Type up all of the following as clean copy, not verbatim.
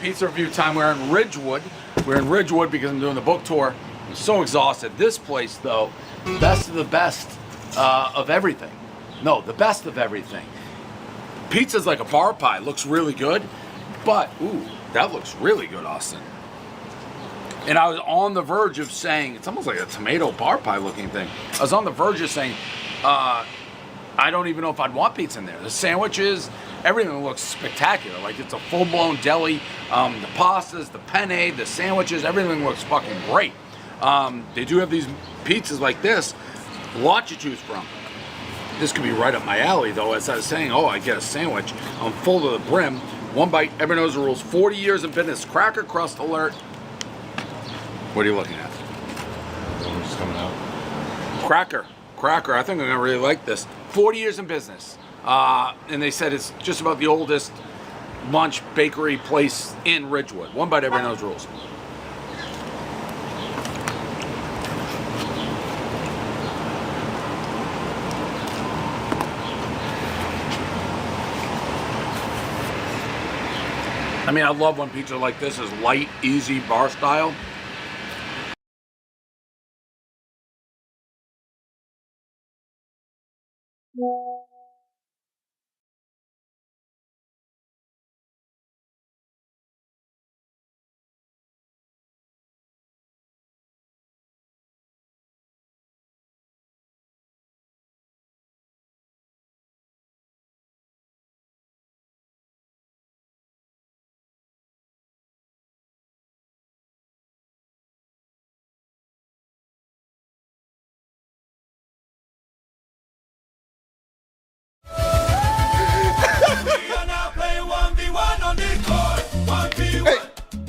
pizza review time. We're in Ridgewood. We're in Ridgewood because I'm doing the book tour. I'm so exhausted. This place, though, best of the best of everything. No, the best of everything. Pizza's like a bar pie. Looks really good, but ooh, that looks really good, Austin. And I was on the verge of saying, it's almost like a tomato bar pie looking thing. I was on the verge of saying, I don't even know if I'd want pizza in there. The sandwiches, everything looks spectacular. Like it's a full-blown deli. The pastas, the penne, the sandwiches, everything looks fucking great. They do have these pizzas like this, lot to choose from. This could be right up my alley, though. As I was saying, oh, I get a sandwich. I'm full to the brim. One bite, everyone knows the rules. 40 years in business. Cracker crust alert. What are you looking at? Just coming out. Cracker. I think I'm gonna really like this. 40 years in business, and they said it's just about the oldest lunch bakery place in Ridgewood. One bite, everyone knows rules. I mean, I love when pizza like this is light, easy, bar style.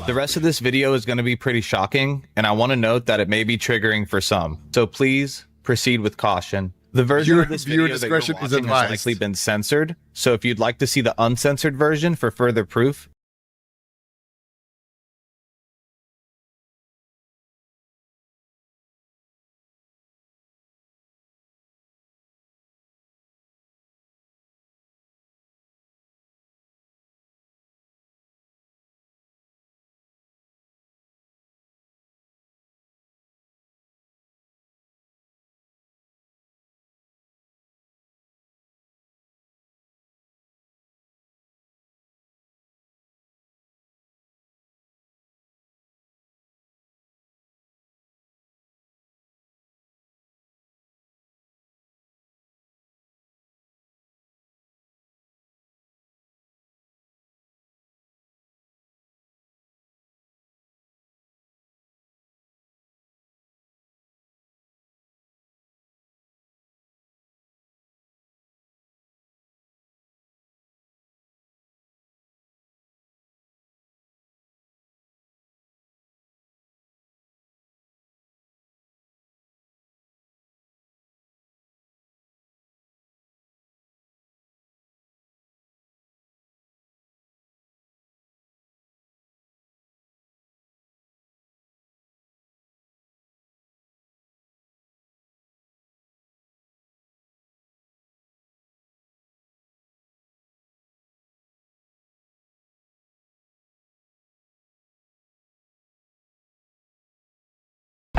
The rest of this video is going to be pretty shocking, and I want to note that it may be triggering for some. So please proceed with caution. The version of this video that you're watching has likely been censored, so if you'd like to see the uncensored version for further proof,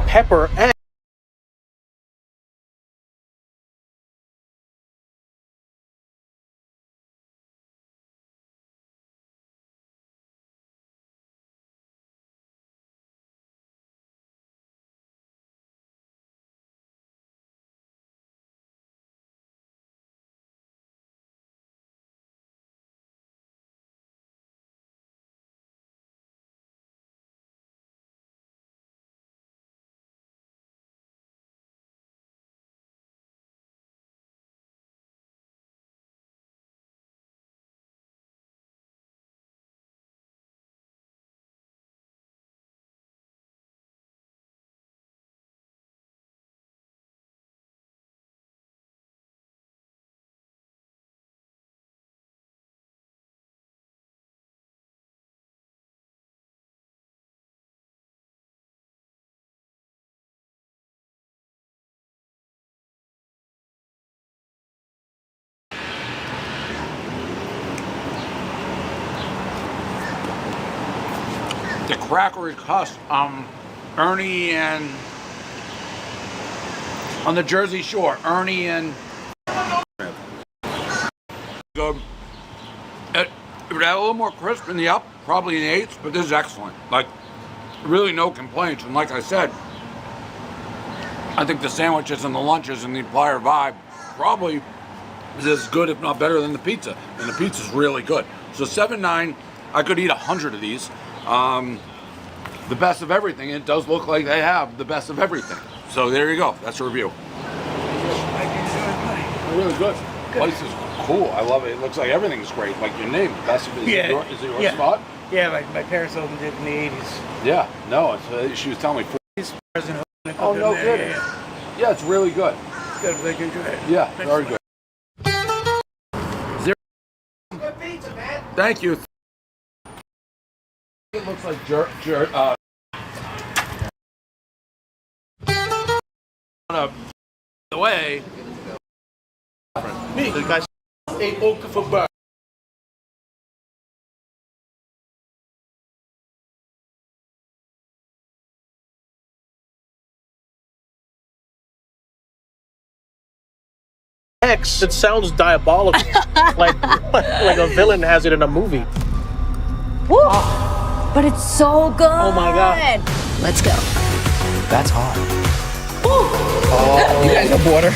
Pepper and the crackery crust. Ernie and on the Jersey Shore, Ernie and good. It would have a little more crisp in the up, probably in the eights, but this is excellent. Like, really no complaints. And like I said, I think the sandwiches and the lunches and the entire vibe probably is as good, if not better, than the pizza. And the pizza's really good. So $7.9, I could eat 100 of these. The best of everything. It does look like they have the best of everything. So there you go. That's a review. Really good. Place is cool. I love it. It looks like everything's great. Like your name, best of it. Is it your spot? Yeah, my parents opened it in the 80s. Yeah. No, it's, she was telling me. President Oh, no kidding. Yeah, it's really good. Good, they can do it. Yeah, very good. Good pizza, man. Thank you. It looks like the way. Me, the guy ate Oka for burger. X, it sounds diabolical. like a villain has it in a movie. Woo! But it's so good. Oh my God. Let's go. That's hot. Oh, You guys have water?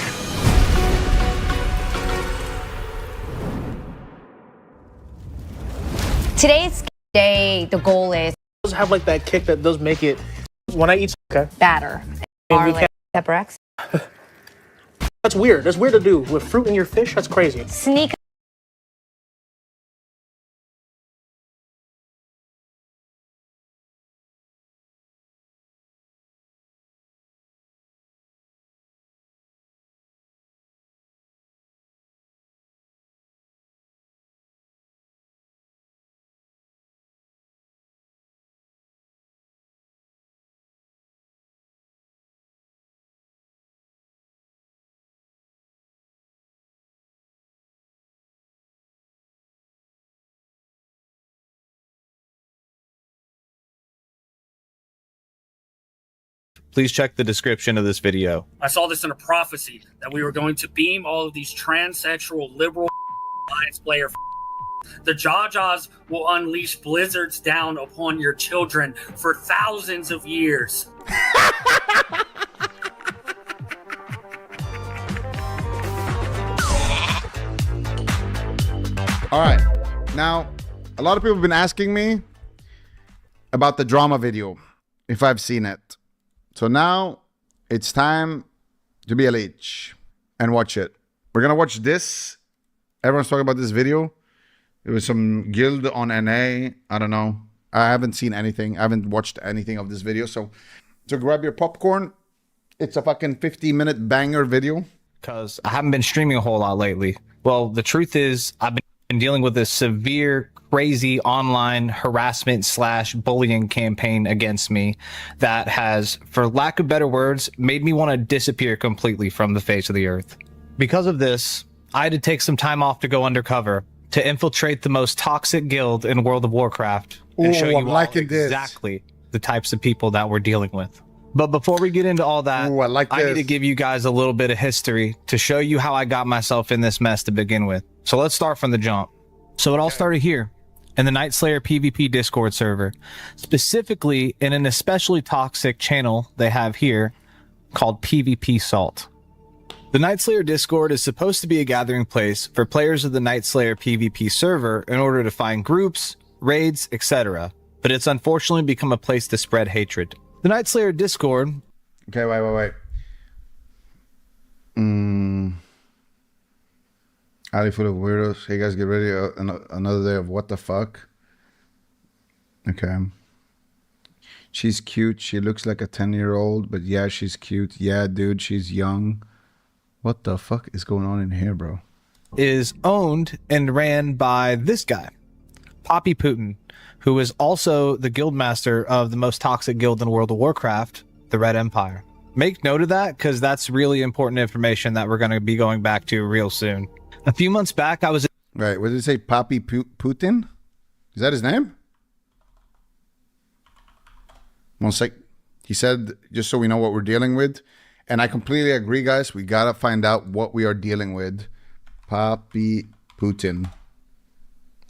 today's day, the goal is It does have like that kick that does make it. When I eat, okay, batter. And you Garlic, pepper X. that's weird. That's weird to do with fruit in your fish. That's crazy. Sneak. Please check the description of this video. I saw this in a prophecy that we were going to beam all of these transsexual liberal alliance player. The Jajas will unleash blizzards down upon your children for thousands of years. All right. Now, a lot of people have been asking me about the drama video, if I've seen it. So now it's time to be a leech and watch it. We're going to watch this. Everyone's talking about this video. It was some guild on NA. I don't know. I haven't seen anything. I haven't watched anything of this video. So grab your popcorn. It's a fucking 50-minute banger video. Because I haven't been streaming a whole lot lately. Well, the truth is, I've been dealing with this severe, crazy online harassment / bullying campaign against me that has, for lack of better words, made me want to disappear completely from the face of the earth. Because of this, I had to take some time off to go undercover to infiltrate the most toxic guild in World of Warcraft and show you all exactly the types of people that we're dealing with. But before we get into all that, I need to give you guys a little bit of history to show you how I got myself in this mess to begin with. So let's start from the jump. So it all started here in the Night Slayer PvP Discord server, specifically in an especially toxic channel they have here called PvP Salt. The Night Slayer Discord is supposed to be a gathering place for players of the Night Slayer PvP server in order to find groups, raids, etc. But it's unfortunately become a place to spread hatred. The Night Slayer Discord. Okay, wait. Alley full of weirdos. Hey guys, get ready. Another day of what the fuck. Okay. She's cute. She looks like a 10-year-old, but yeah, she's cute. Yeah, dude, she's young. What the fuck is going on in here, bro? Is owned and ran by this guy, Poppy Putin, who is also the guild master of the most toxic guild in World of Warcraft, the Red Empire. Make note of that, because that's really important information that we're going to be going back to real soon. A few months back, I was... Right, what did it say? Poppy Putin? Is that his name? One sec. He said, just so we know what we're dealing with. And I completely agree, guys. We got to find out what we are dealing with. Papi Putin.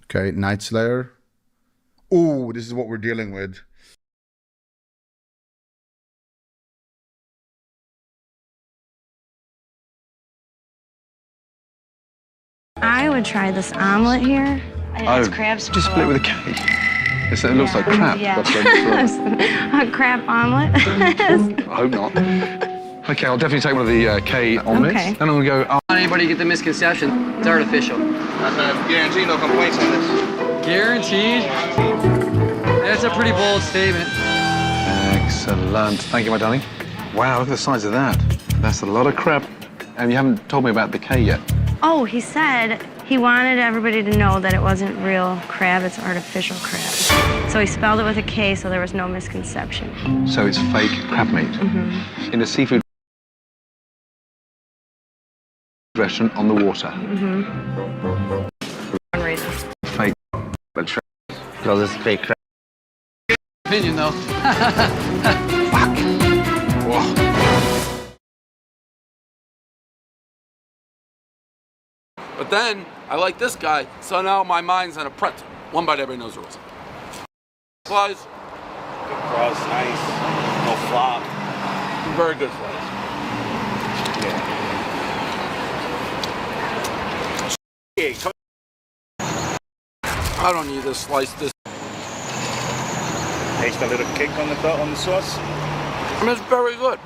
Okay, Night Slayer. Ooh, this is what we're dealing with. I would try this omelet here. It's crabs. Just split with a K. It looks like crab. Yeah. A crab omelet. I hope not. Okay, I'll definitely take one of the K omelets. Okay. Then I'm gonna go. Anybody get the misconception? It's artificial. Guarantee no complaints on this. Guaranteed? That's a pretty bold statement. Excellent. Thank you, my darling. Wow, look at the size of that. That's a lot of crab. And you haven't told me about the K yet. Oh, he said he wanted everybody to know that it wasn't real crab, it's artificial crab. So he spelled it with a K so there was no misconception. So it's fake crab meat. Mm-hmm. In a seafood restaurant on the water. Mm-hmm. One reason. Fake. So this is fake crap. Opinion though. Fuck. Whoa. But then I like this guy, so now my mind's on a pretzel. One bite, everybody knows the rules. Slice. Good crust, nice. No flop. Very good slice. Yeah. I don't need this slice. This. Taste a little kick on the sauce. I mean, it's very good.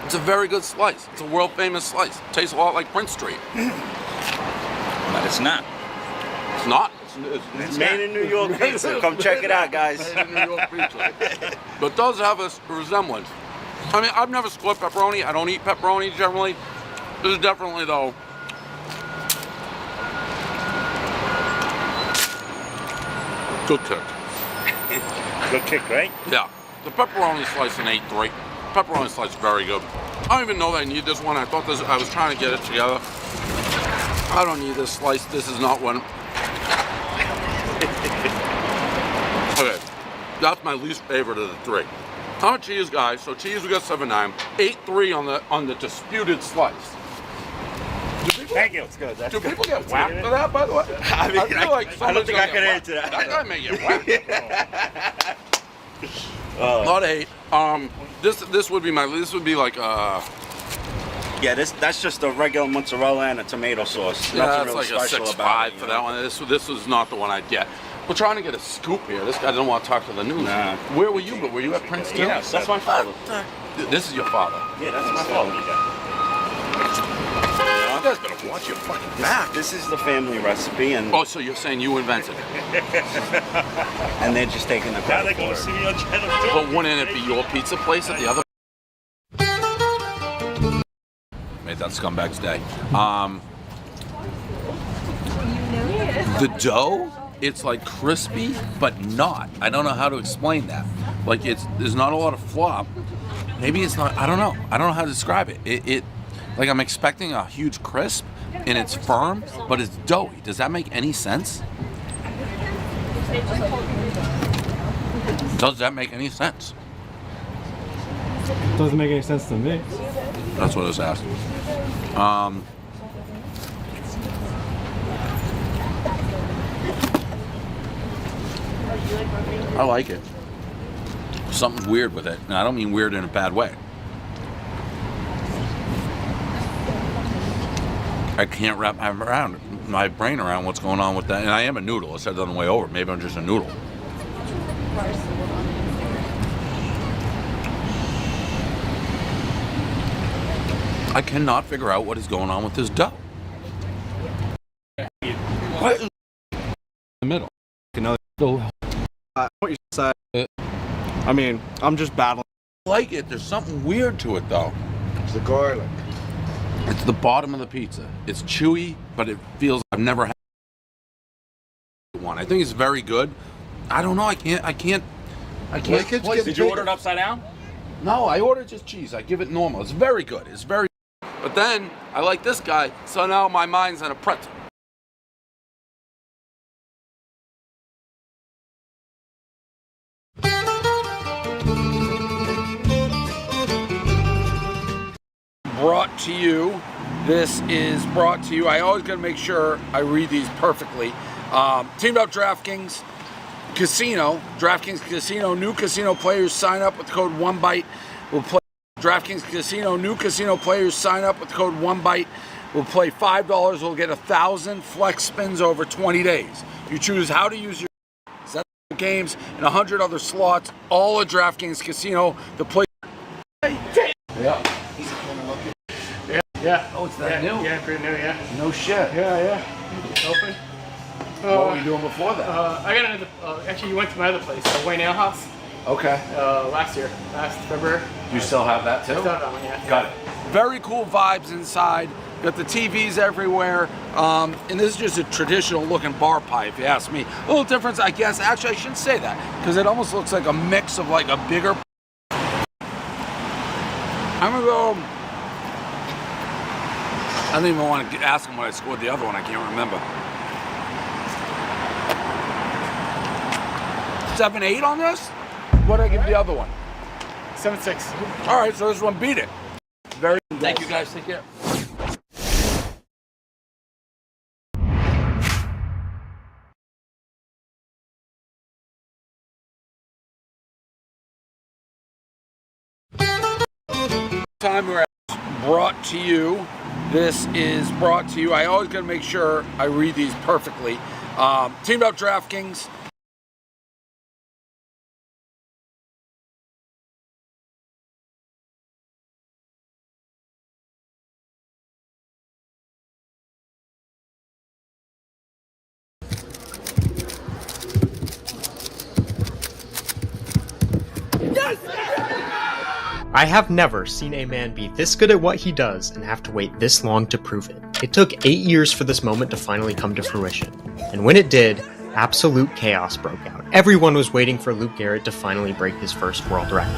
It's a very good slice. It's a world famous slice. It tastes a lot like Prince Street. But it's not. It's not. It's made in New York pizza. Come check it out, guys. Made in New York pizza. But it does have a resemblance. I mean, I've never split pepperoni. I don't eat pepperoni generally. This is definitely, though, good kick. Good kick, right? Yeah. The pepperoni slice in 8-3. Pepperoni slice is very good. I don't even know that I need this one. I thought this. I was trying to get it together. I don't need this slice. This is not one. Okay, that's my least favorite of the three. I'm a cheese guy, so cheese we got 7-9. 8-3 on the disputed slice. Thank you. It's good. Do people get whacked for that, by the way? I mean, feel like I don't think I somebody's can gonna answer that. That guy may get whacked. Not 8. This would be like Yeah, that's just a regular mozzarella and a tomato sauce. yeah, Nothing it's really like a special 6-5 about it, for you that know? one. This is not the one I'd get. We're trying to get a scoop here. This guy doesn't want to talk to the news. Nah. Where were you? But were you at Prince too? Yes, that's my father. This is your father. Yeah, that's my father. You guys better watch your fucking back. This is the family recipe, and Oh, so you're saying you invented it? and they're just taking the credit for it. But wouldn't it be your pizza place at the other? Made that scumbag's day. The dough, it's like crispy, but not. I don't know how to explain that. Like there's not a lot of flop. Maybe it's not. I don't know. I don't know how to describe it. It like I'm expecting a huge crisp, and it's firm, but it's doughy. Does that make any sense? Does that make any sense? Doesn't make any sense to me. That's what I was asking. I like it. Something's weird with it. And I don't mean weird in a bad way. I can't wrap my brain around what's going on with that. And I am a noodle. I said that on the way over. Maybe I'm just a noodle. I cannot figure out what is going on with this dough. What is in the middle? What you say? I mean, I'm just battling. I like it. There's something weird to it, though. It's the garlic. It's the bottom of the pizza. It's chewy, but it feels I've never had one. I think it's very good. I don't know. I can't. Did you order it upside down? No, I ordered just cheese. I give it normal. It's very good. It's very. But then I like this guy, so now my mind's on a pretzel. brought to you. This is brought to you. I always got to make sure I read these perfectly. Teamed Up DraftKings Casino. DraftKings Casino. New casino players sign up with the code ONEBYTE. We'll play DraftKings Casino. New casino players sign up with the code ONEBYTE. We'll play $5. We'll get 1,000 flex spins over 20 days. You choose how to use your set games and 100 other slots. All at DraftKings Casino. The play. Yeah. Yeah. Oh, it's that new? Yeah, pretty new, yeah. No shit. Yeah. It's open. What were you doing before that? I got another, actually you went to my other place, Wayne Ale House, Okay. last February. You still have that too? I still have that one, yeah. Got it. Very cool vibes inside. Got the TVs everywhere. And this is just a traditional looking bar pipe, if you ask me. A little difference, I guess. Actually, I shouldn't say that because it almost looks like a mix of like a bigger. I'm gonna go. I don't even want to ask him what I scored the other one. I can't remember. 7-8 on this? What did I give the other one? 7-6. All right, so this one beat it. Very. Thank you guys. Take care. Time we're brought to you. This is brought to you. I always got to make sure I read these perfectly. Teamed Up DraftKings. I have never seen a man be this good at what he does and have to wait this long to prove it. It took 8 years for this moment to finally come to fruition. And when it did, absolute chaos broke out. Everyone was waiting for Luke Garrett to finally break his first world record.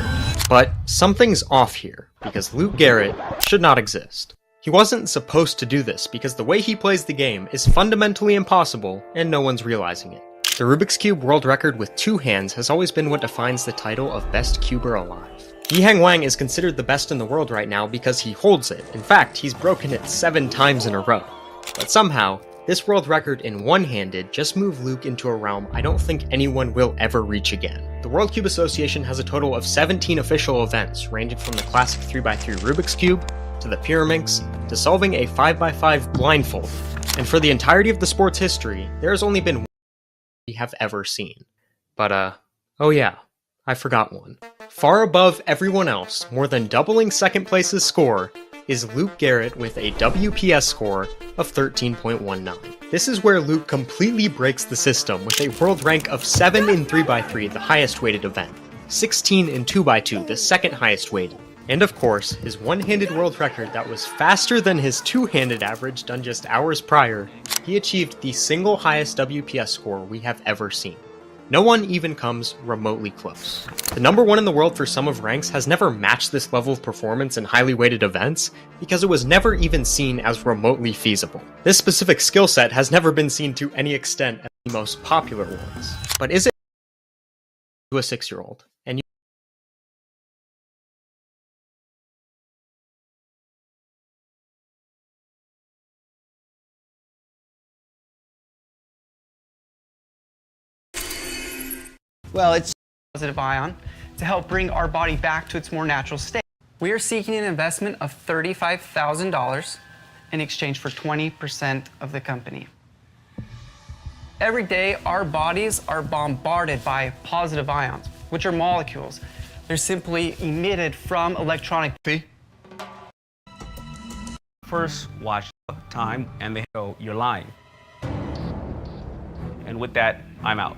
But something's off here, because Luke Garrett should not exist. He wasn't supposed to do this because the way he plays the game is fundamentally impossible and no one's realizing it. The Rubik's Cube world record with 2 hands has always been what defines the title of best cuber alive. Yiheng Wang is considered the best in the world right now because he holds it. In fact, he's broken it 7 times in a row. But somehow, this world record in one-handed just moved Luke into a realm I don't think anyone will ever reach again. The World Cube Association has a total of 17 official events, ranging from the classic 3x3 Rubik's Cube, to the Pyraminx, to solving a 5x5 blindfold. And for the entirety of the sport's history, there has only been one we have ever seen. But oh yeah, I forgot one. Far above everyone else, more than doubling second place's score, is Luke Garrett with a WPS score of 13.19. This is where Luke completely breaks the system with a world rank of 7 in 3x3, the highest weighted event, 16 in 2x2, the second highest weighted, and of course, his one-handed world record that was faster than his two-handed average done just hours prior. He achieved the single highest WPS score we have ever seen. No one even comes remotely close. The number 1 in the world for sum of ranks has never matched this level of performance in highly weighted events because it was never even seen as remotely feasible. This specific skill set has never been seen to any extent as the most popular ones. But is it to a 6-year-old? And Well, it's positive ion to help bring our body back to its more natural state. We are seeking an investment of $35,000 in exchange for 20% of the company. Every day, our bodies are bombarded by positive ions, which are molecules. They're simply emitted from electronic. First, watch time, and they go, you're lying. And with that, I'm out.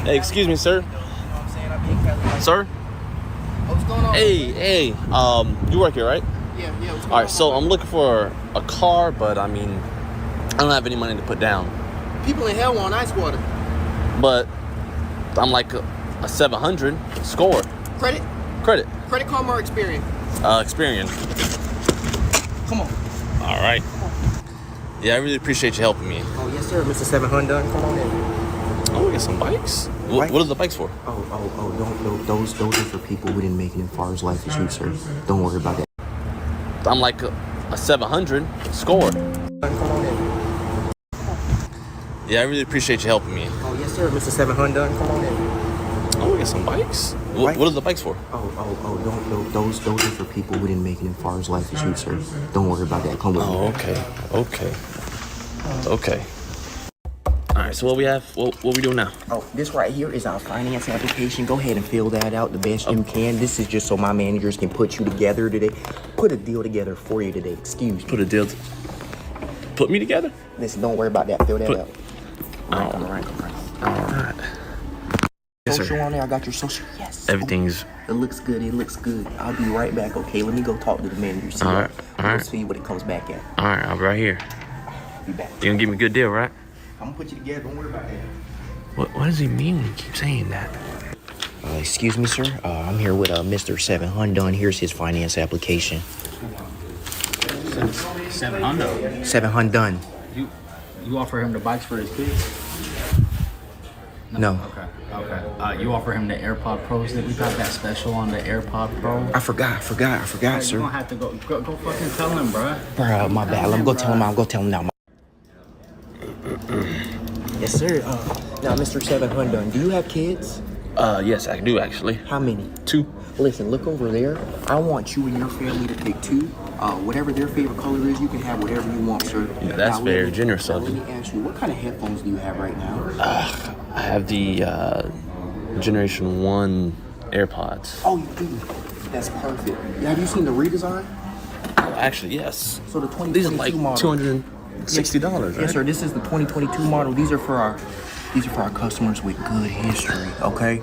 Hey, excuse me, sir. Sir? What's going on? Hey, you work here, right? Yeah. What's going All right, so I'm looking for a car, but I mean, I don't have any money to put down. People in hell want ice water. But I'm like a 700 score. Credit? Credit. Credit card or Experian? Experian. Come on. All right. Yeah, I really appreciate you helping me. Oh, yes, sir. Mr. 700, come on in. Oh, we got some bikes. What are the bikes for? Don't, those are for people who didn't make it in far as life as you, sir. Don't worry about that. I'm like a 700 score. Come on in. Yeah, I really appreciate you helping me. Oh, yes, sir. Mr. 700, come on in. Oh, we got some bikes. What are the bikes for? Don't, those are for people who didn't make it in far as life as you, sir. Don't worry about that. Come with me. Oh, okay. All right, so what we doing now? Oh, this right here is our finance application. Go ahead and fill that out the best you can. This is just so my managers can put you together today. Put a deal together for you today. Excuse me. Put me together? Listen, don't worry about that. Fill that out. All right. Yes, Social sir. on there. I got your social. Yes. Everything's... It looks good. I'll be right back, okay? Let me go talk to the manager. See All right. Let's see what it comes back at. All right, I'll be right here. Be back. You gonna give me a good deal, right? I'm gonna put you together. Don't worry about that. What does he mean when he keeps saying that? Excuse me, sir. I'm here with Mr. 700. Here's his finance application. 700. 700. You offer him the bikes for his kids? No. Okay. You offer him the AirPod Pros. That we got that special on the AirPod Pro. I forgot, sir. You're gonna have to go fucking tell him, bro. Bruh, my bad. Let me go tell him. I'll go tell him now. Yes, sir. Now, Mr. 700, do you have kids? Yes, I do actually. How many? 2. Listen, look over there. I want you and your family to pick 2. Whatever their favorite color is, you can have whatever you want, sir. Yeah, that's very generous of you. Let me ask you, what kind of headphones do you have right now? I have the Generation 1 AirPods. Oh, you do? That's perfect. Have you seen the redesign? Actually, yes. So the 2022 These are like model. $260, right? Yes, sir. This is the 2022 model. These are for our customers with good history. Okay.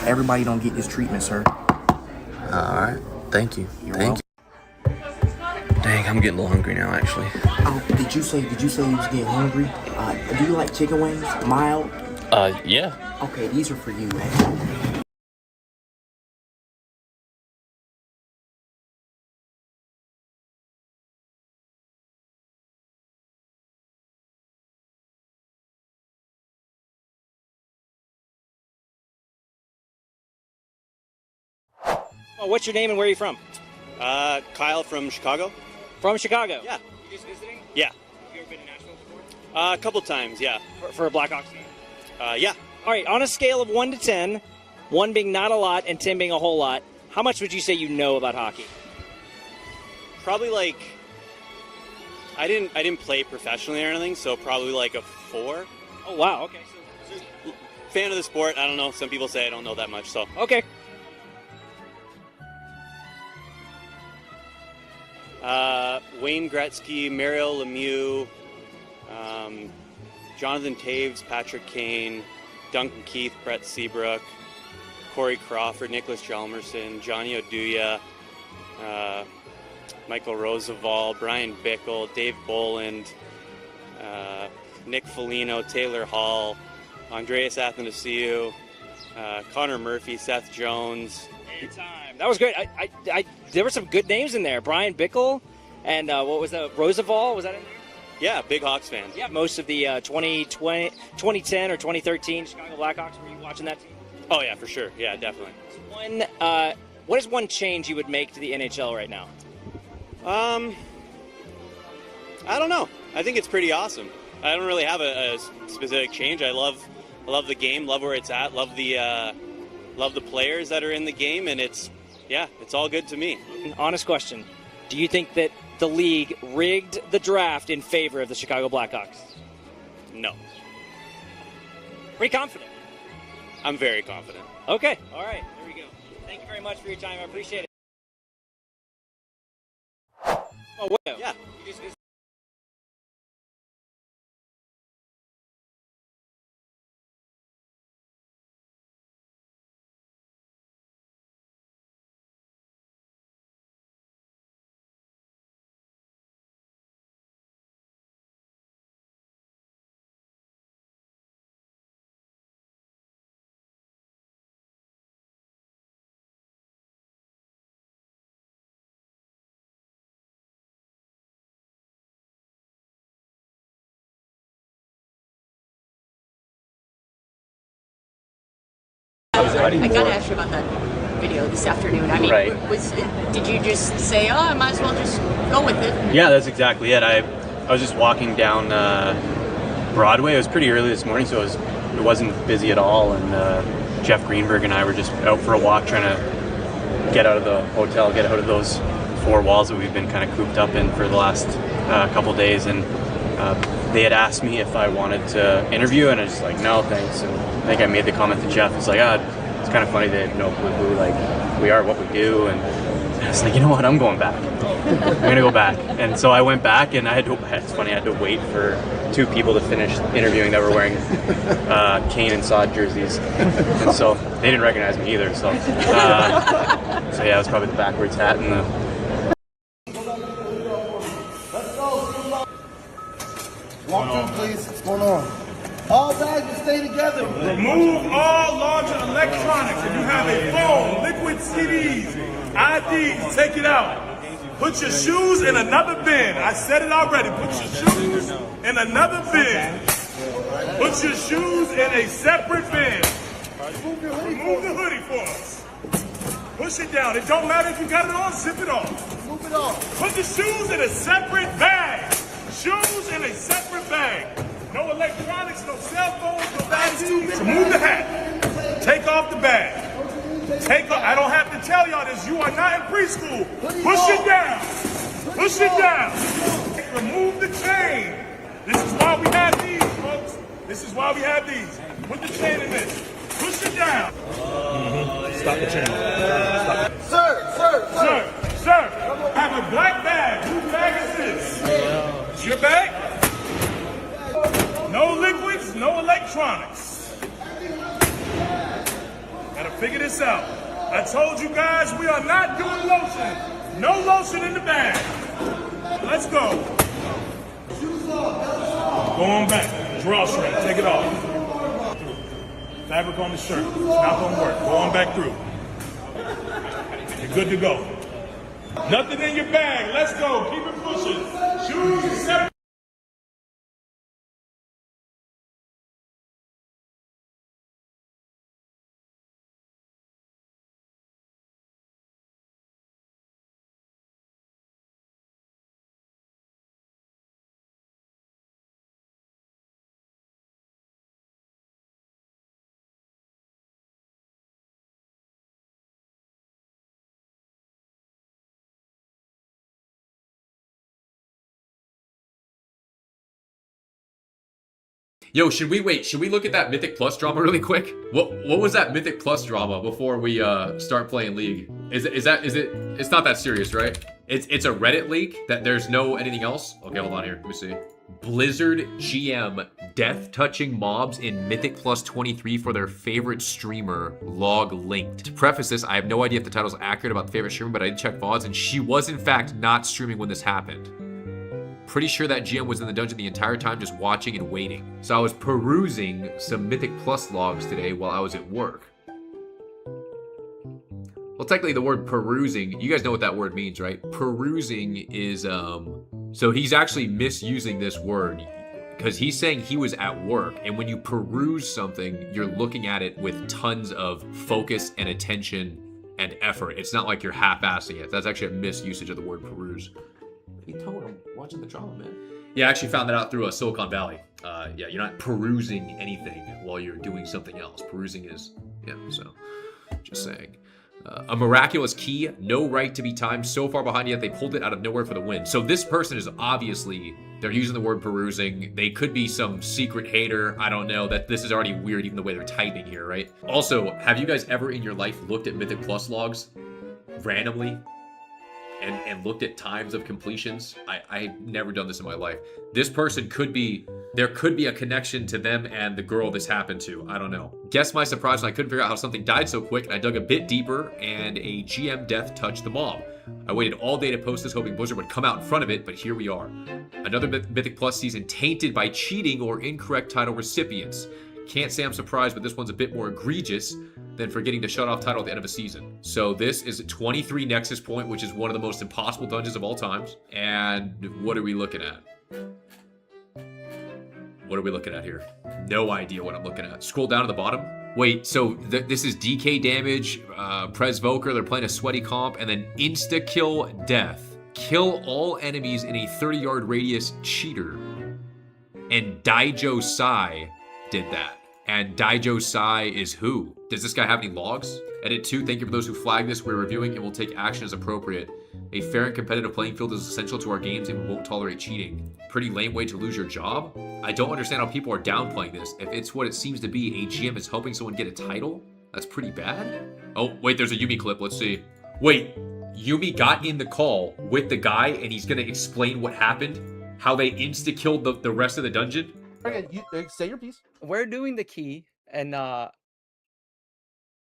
Everybody don't get this treatment, sir. All right. Thank you. You're Thank you. Dang, I'm getting a little hungry now, actually. Oh, did you say you was getting hungry? Do you like chicken wings? Mild? Yeah. Okay, these are for you, man. Oh, what's your name and where are you from? Kyle from Chicago. From Chicago? Yeah. You just visiting? Yeah. Have you ever been to Nashville before? A couple times, yeah. For a Blackhawks game? Yeah. All right, on a scale of 1 to 10, 1 being not a lot and 10 being a whole lot, how much would you say you know about hockey? Probably like I didn't play professionally or anything, so probably like a 4. Oh wow, okay. So fan of the sport. I don't know. Some people say I don't know that much, so okay. Wayne Gretzky, Mario Lemieux, Jonathan Taves, Patrick Kane, Duncan Keith, Brett Seabrook, Corey Crawford, Nicholas Hjalmarsson, Johnny Oduya, Michael Roosevelt, Brian Bickle, Dave Boland, Nick Foligno, Taylor Hall, Andreas Athanasiou, Connor Murphy, Seth Jones. Anytime. That was great. There were some good names in there. Brian Bickle and what was that? Roosevelt, was that in there? Yeah, big Hawks fan. Yeah, most of the 2010 or 2013 Chicago Blackhawks. Were you watching that team? Oh yeah, for sure. Yeah, definitely. What is one change you would make to the NHL right now? I don't know. I think it's pretty awesome. I don't really have a specific change. I love the game, love where it's at, love the players that are in the game, and it's all good to me. An honest question. Do you think that the league rigged the draft in favor of the Chicago Blackhawks? No. Pretty confident? I'm very confident. Okay. All right. There we go. Thank you very much for your time. I appreciate it. Oh, what? Yeah. I gotta ask you about that video this afternoon. I mean, did you just say, oh, I might as well just go with it? Yeah, that's exactly it. I was just walking down Broadway. It was pretty early this morning, so it wasn't busy at all. And Jeff Greenberg and I were just out for a walk, trying to get out of the hotel, get out of those 4 walls that we've been kind of cooped up in for the last couple days. And they had asked me if I wanted to interview, and I was just like, no, thanks. And I think I made the comment to Jeff. It's like, it's kind of funny they have no clue who we are, what we do. And I was like, you know what, I'm going back. I'm gonna go back. And so I went back, and it's funny, I had to wait for 2 people to finish interviewing that were wearing Kane and Sod jerseys. And so they didn't recognize me either. So yeah, it was probably the backwards hat and the. Walk through, please. What's going on? All bags will stay together. Remove all larger electronics. If you have a phone, liquid CDs, IDs, take it out. Put your shoes in another bin. I said it already. Put your shoes in another bin. Put your shoes in a separate bin. Remove the hoodie for us. Push it down. It don't matter if you got it on, zip it off. Move it off. Put the shoes in a separate bag. Shoes in a separate bag. No electronics, no cell phones, no IDs. Remove the hat. Take off the bag. I don't have to tell y'all this. You are not in preschool. Push it down. Push it down. Remove the chain. This is why we have these, folks. This is why we have these. Put the chain in this. Push it down. Stop the chain. Sir, I have a black bag. Whose bag is this? It's your bag? No liquids, no electronics. Gotta figure this out. I told you guys we are not doing lotion. No lotion in the bag. Let's go. Go on back. Drawstring. Take it off. Fabric on the shirt. It's not gonna work. Go on back through. You're good to go. Nothing in your bag. Let's go. Keep it pushing. Shoes separate. Yo, should we look at that Mythic Plus drama really quick? What was that Mythic Plus drama before we start playing League? Is it? It's not that serious, right? It's a Reddit leak that there's no anything else. Okay, hold on here. Let me see. Blizzard GM death touching mobs in Mythic Plus 23 for their favorite streamer, log linked. To preface this, I have no idea if the title's accurate about the favorite streamer, but I did check VODs and she was in fact not streaming when this happened. Pretty sure that GM was in the dungeon the entire time just watching and waiting. So I was perusing some Mythic Plus logs today while I was at work. Well, technically the word perusing, you guys know what that word means, right? Perusing is, so he's actually misusing this word because he's saying he was at work, and when you peruse something, you're looking at it with tons of focus and attention and effort. It's not like you're half-assing it. That's actually a misusage of the word peruse. You told him, watching the drama, man. Yeah, I actually found that out through Silicon Valley. Yeah, you're not perusing anything while you're doing something else. Perusing is, yeah, so just saying. A miraculous key, no right to be timed, so far behind yet they pulled it out of nowhere for the win. So this person is obviously, they're using the word perusing. They could be some secret hater. I don't know. That this is already weird, even the way they're typing here, right? Also, have you guys ever in your life looked at Mythic Plus logs randomly? And looked at times of completions? I've never done this in my life. This person could be, there could be a connection to them and the girl this happened to. I don't know. Guess my surprise when I couldn't figure out how something died so quick, and I dug a bit deeper and a GM death touched the mob. I waited all day to post this hoping Blizzard would come out in front of it, but here we are. Another Mythic Plus season tainted by cheating or incorrect title recipients. Can't say I'm surprised, but this one's a bit more egregious than forgetting to shut off title at the end of a season. So this is 23 Nexus Point, which is one of the most impossible dungeons of all times. And what are we looking at? What are we looking at here? No idea what I'm looking at. Scroll down to the bottom. Wait, so this is DK damage, Prez Voker, they're playing a sweaty comp, and then insta-kill death. Kill all enemies in a 30-yard radius cheater. And Daijo Sai did that. And Daijo Sai is who? Does this guy have any logs? Edit 2, thank you for those who flagged this. We're reviewing and will take action as appropriate. A fair and competitive playing field is essential to our games and we won't tolerate cheating. Pretty lame way to lose your job? I don't understand how people are downplaying this. If it's what it seems to be, a GM is helping someone get a title? That's pretty bad? Oh, wait, there's a Yuumi clip. Let's see. Wait, Yuumi got in the call with the guy and he's gonna explain what happened? How they insta-killed the rest of the dungeon? Okay, say your piece. We're doing the key, and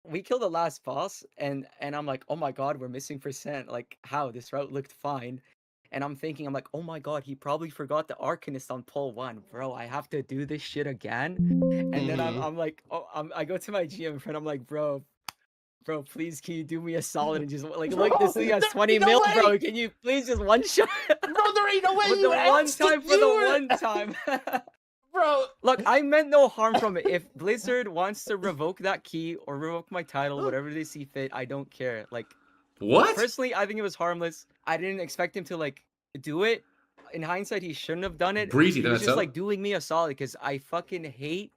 we killed the last boss, and I'm like, oh my god, we're missing %. Like, how? This route looked fine. And I'm thinking, I'm like, oh my god, he probably forgot the Arcanist on pull 1. Bro, I have to do this shit again? And then I'm like, I go to my GM friend, I'm like, bro, please, can you do me a solid and just, like, Bro, look, this thing has 20 mil, bro. Can you please just one-shot? Bro, there ain't no way For you the one time, for the one time. Bro, look, I meant no harm from it. If Blizzard wants to revoke that key or revoke my title, whatever they see fit, I don't care. Like, what? Personally, I think it was harmless. I didn't expect him to like do it. In hindsight, he shouldn't have done it. Breezy, he was just up. like doing me a solid because I fucking hate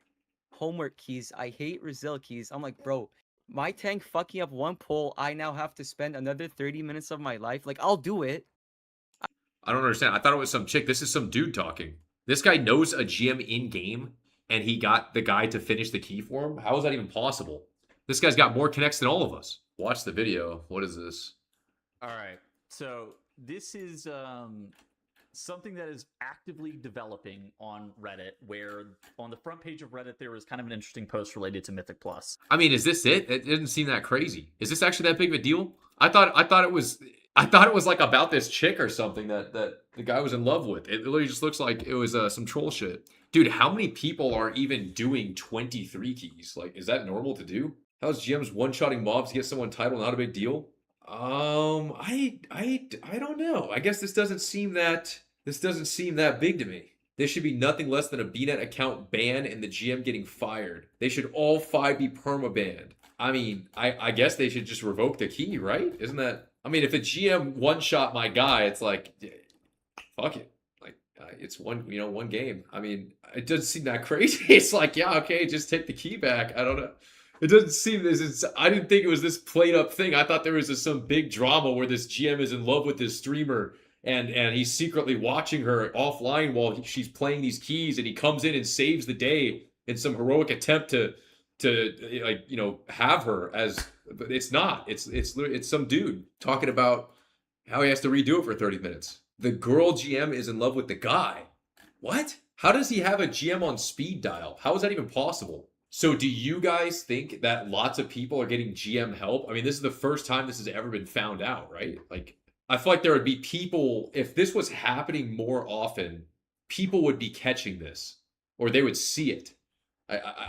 homework keys. I hate Rezil keys. I'm like, bro, my tank fucking up one pull. I now have to spend another 30 minutes of my life. Like, I'll do it. I don't understand. I thought it was some chick. This is some dude talking. This guy knows a GM in-game, and he got the guy to finish the key for him? How is that even possible? This guy's got more connects than all of us. Watch the video. What is this? All right. So this is something that is actively developing on Reddit, where on the front page of Reddit, there was kind of an interesting post related to Mythic Plus. I mean, is this it? It didn't seem that crazy. Is this actually that big of a deal? I thought it was like about this chick or something that the guy was in love with. It literally just looks like it was some troll shit. Dude, how many people are even doing 23 keys? Like, is that normal to do? How's GMs one-shotting mobs to get someone title not a big deal? I don't know. I guess this doesn't seem that big to me. This should be nothing less than a BNet account ban and the GM getting fired. They should all 5 be perma-banned. I mean, I guess they should just revoke the key, right? Isn't that... I mean, if a GM one-shot my guy, it's like, fuck it. Like, it's one game. I mean, it doesn't seem that crazy. It's like, yeah, okay, just take the key back. I don't know. It doesn't seem this. I didn't think it was this played-up thing. I thought there was some big drama where this GM is in love with this streamer and he's secretly watching her offline while she's playing these keys, and he comes in and saves the day in some heroic attempt to like, you know, have her as... But it's not. It's some dude talking about how he has to redo it for 30 minutes. The girl GM is in love with the guy. What? How does he have a GM on speed dial? How is that even possible? So do you guys think that lots of people are getting GM help? I mean, this is the first time this has ever been found out, right? Like, I feel like there would be people, if this was happening more often, people would be catching this, or they would see it.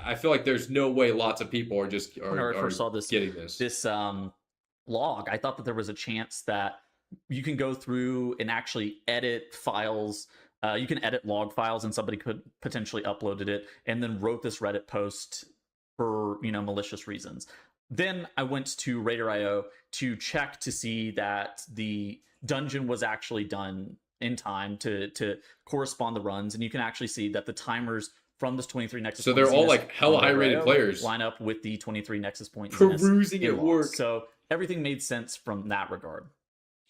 I feel like there's no way lots of people are just When I first saw this, getting this log, I thought that there was a chance that you can go through and actually edit files. You can edit log files, and somebody could potentially uploaded it and then wrote this Reddit post for, you know, malicious reasons. Then I went to Raider.io to check to see that the dungeon was actually done in time to correspond the runs, and you can actually see that the timers from this 23 Nexus. So they're all like hella high rated players. Line up with the 23 Nexus points. Perusing at work. So everything made sense from that regard.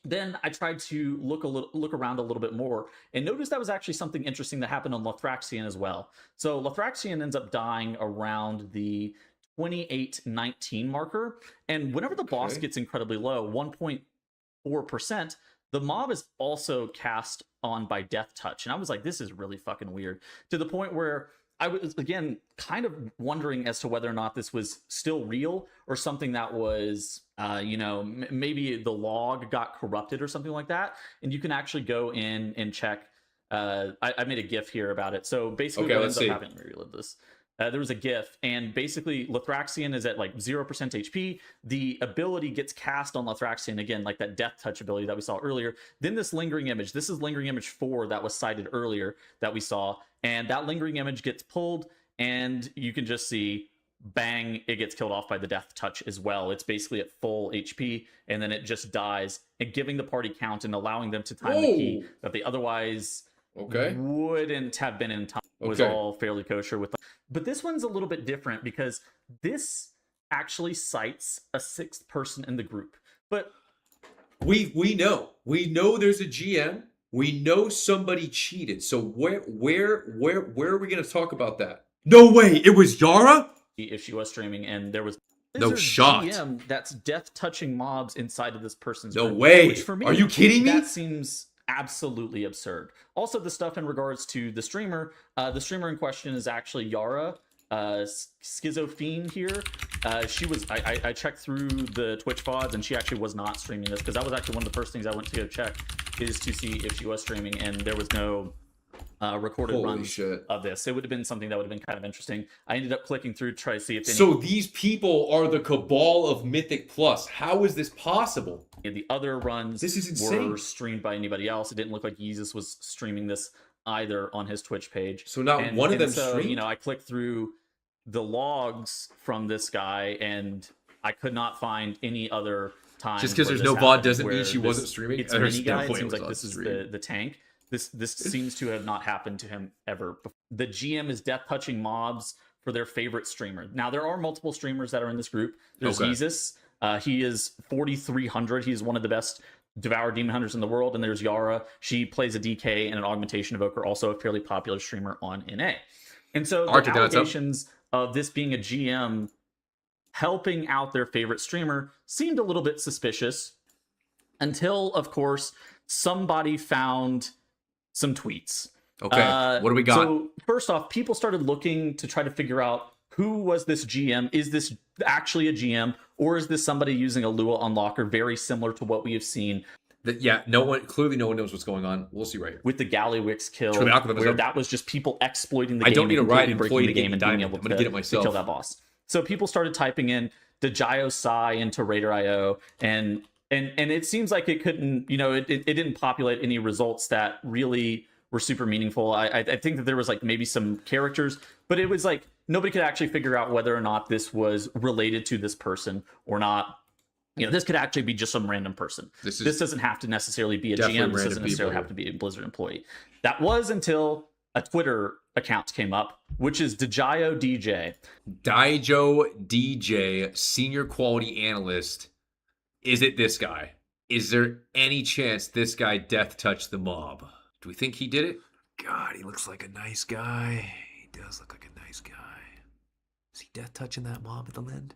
Then I tried to look around a little bit more and noticed that was actually something interesting that happened on Lothraxion as well. So Lothraxion ends up dying around the 28-19 marker. And whenever the boss gets incredibly low, 1.4%, the mob is also cast on by Death Touch. And I was like, this is really fucking weird. To the point where I was, again, kind of wondering as to whether or not this was still real or something that was, you know, maybe the log got corrupted or something like that. And you can actually go in and check. I made a GIF here about it. So basically, what ends up happening, let me relive this. There was a GIF, and basically Lothraxion is at like 0% HP. The ability gets cast on Lothraxion, again, like that Death Touch ability that we saw earlier. Then this Lingering Image. This is Lingering Image 4 that was cited earlier that we saw. And that Lingering Image gets pulled, and you can just see bang, it gets killed off by the death touch as well. It's basically at full HP, and then it just dies, and giving the party count and allowing them to time the key that they otherwise wouldn't have been in time was all fairly kosher with them. But this one's a little bit different because this actually cites a 6th person in the group. But we know there's a GM. We know somebody cheated. So where are we going to talk about that? No way, it was Yara? If she was streaming, and there was no shot GM that's death touching mobs inside of this person's no group, way. Which for me, are you kidding me? That seems absolutely absurd. Also, the stuff in regards to the streamer in question is actually Yara, Schizophene here. She was I checked through the Twitch VODs, and she actually was not streaming this, because that was actually one of the first things I went to go check, is to see if she was streaming, and there was no recorded runs of this. It would have been something that would have been kind of interesting. I ended up clicking through to try to see if any... So these people are the cabal of Mythic Plus. How is this possible? The other runs this is insane. Were streamed by anybody else. It didn't look like Yeezus was streaming this either on his Twitch page. So not one of them streamed? You know, I clicked through the logs from this guy, and I could not find any other time. Just because there's no VOD doesn't mean she wasn't streaming? It's mini guy. It seems like this is the tank. This seems to have not happened to him ever. The GM is death touching mobs for their favorite streamer. Now, there are multiple streamers that are in this group. There's Yeezus. He is 4,300. He's one of the best Devour Demon Hunters in the world. And there's Yara. She plays a DK and an Augmentation Evoker, also a fairly popular streamer on NA. And so the allegations of this being a GM helping out their favorite streamer seemed a little bit suspicious, until, of course, somebody found some tweets. Okay, what do we got? So first off, people started looking to try to figure out, who was this GM? Is this actually a GM, or is this somebody using a Lua unlocker, very similar to what we have seen? No one knows what's going on. We'll see right here. With the Gallywix kill, where that was just people exploiting the game. I don't need a ride breaking the game and being able I'm gonna get it myself. to kill that boss. So people started typing in Dajio Sai into Raider.io, and it seems like it couldn't, it didn't populate any results that really were super meaningful. I think that there was like maybe some characters, but it was like nobody could actually figure out whether or not this was related to this person or not. This could actually be just some random person. This doesn't have to necessarily be a GM. This doesn't necessarily have to be a Blizzard employee. That was until a Twitter account came up, which is Dajio DJ. Daijo DJ, senior quality analyst. Is it this guy? Is there any chance this guy death touched the mob? Do we think he did it? God, he looks like a nice guy. He does look like a nice guy. Is he death touching that mob at the end?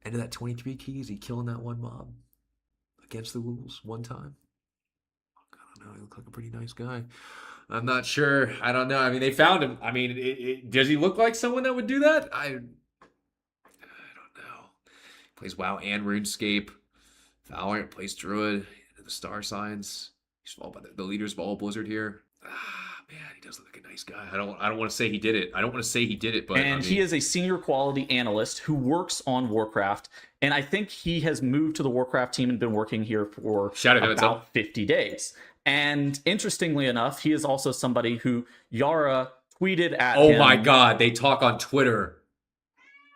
End of that 23 key? Is he killing that one mob against the rules one time? I don't know. He looks like a pretty nice guy. I'm not sure. I don't know. I mean, they found him. I mean, does he look like someone that would do that? I don't know. He plays WoW and RuneScape. Valorant, plays Druid. The star signs. He's followed by the leaders of all Blizzard here. Man, he does look like a nice guy. I don't want to say he did it. I don't want to say he did it, but he is a senior quality analyst who works on Warcraft, and I think he has moved to the Warcraft team and been working here for about 50 days. And interestingly enough, he is also somebody who Yara tweeted at him. Oh my God, they talk on Twitter.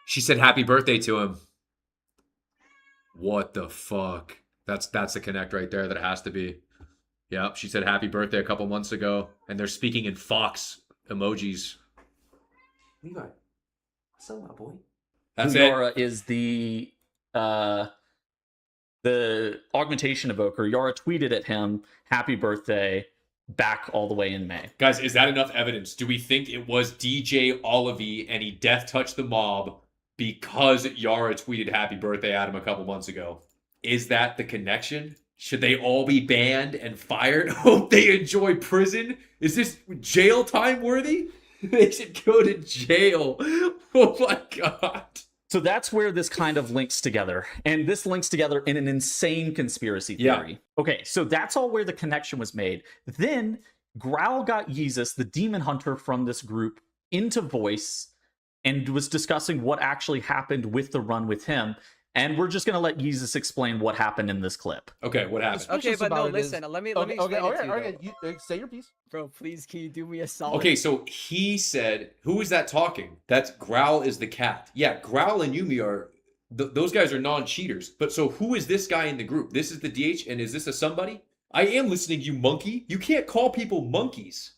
She said happy birthday to him. What the fuck? That's the connect right there that it has to be. Yep, she said happy birthday a couple months ago, and they're speaking in Fox emojis. Levi, what's up, my boy? That's Yara is the augmentation evoker. Yara tweeted at him happy birthday back all the way in May. Guys, is that enough evidence? Do we think it was DJ Olivey and he death touched the mob because Yara tweeted happy birthday at him a couple months ago? Is that the connection? Should they all be banned and fired? Hope they enjoy prison? Is this jail time worthy? They should go to jail. Oh my God. So that's where this kind of links together. And this links together in an insane conspiracy theory. Yeah. Okay, so that's all where the connection was made. Then Growl got Yeezus, the demon hunter from this group, into voice and was discussing what actually happened with the run with him. And we're just gonna let Yeezus explain what happened in this clip. Okay, what happened? Okay, but no, listen. Let me explain it to you, say your piece. Bro, please, can you do me a solid? Okay, so he said, who is that talking? That's Growl is the cat. Yeah, Growl and Yumi are, those guys are non-cheaters. But so who is this guy in the group? This is the DH, and is this a somebody? I am listening, you monkey. You can't call people monkeys,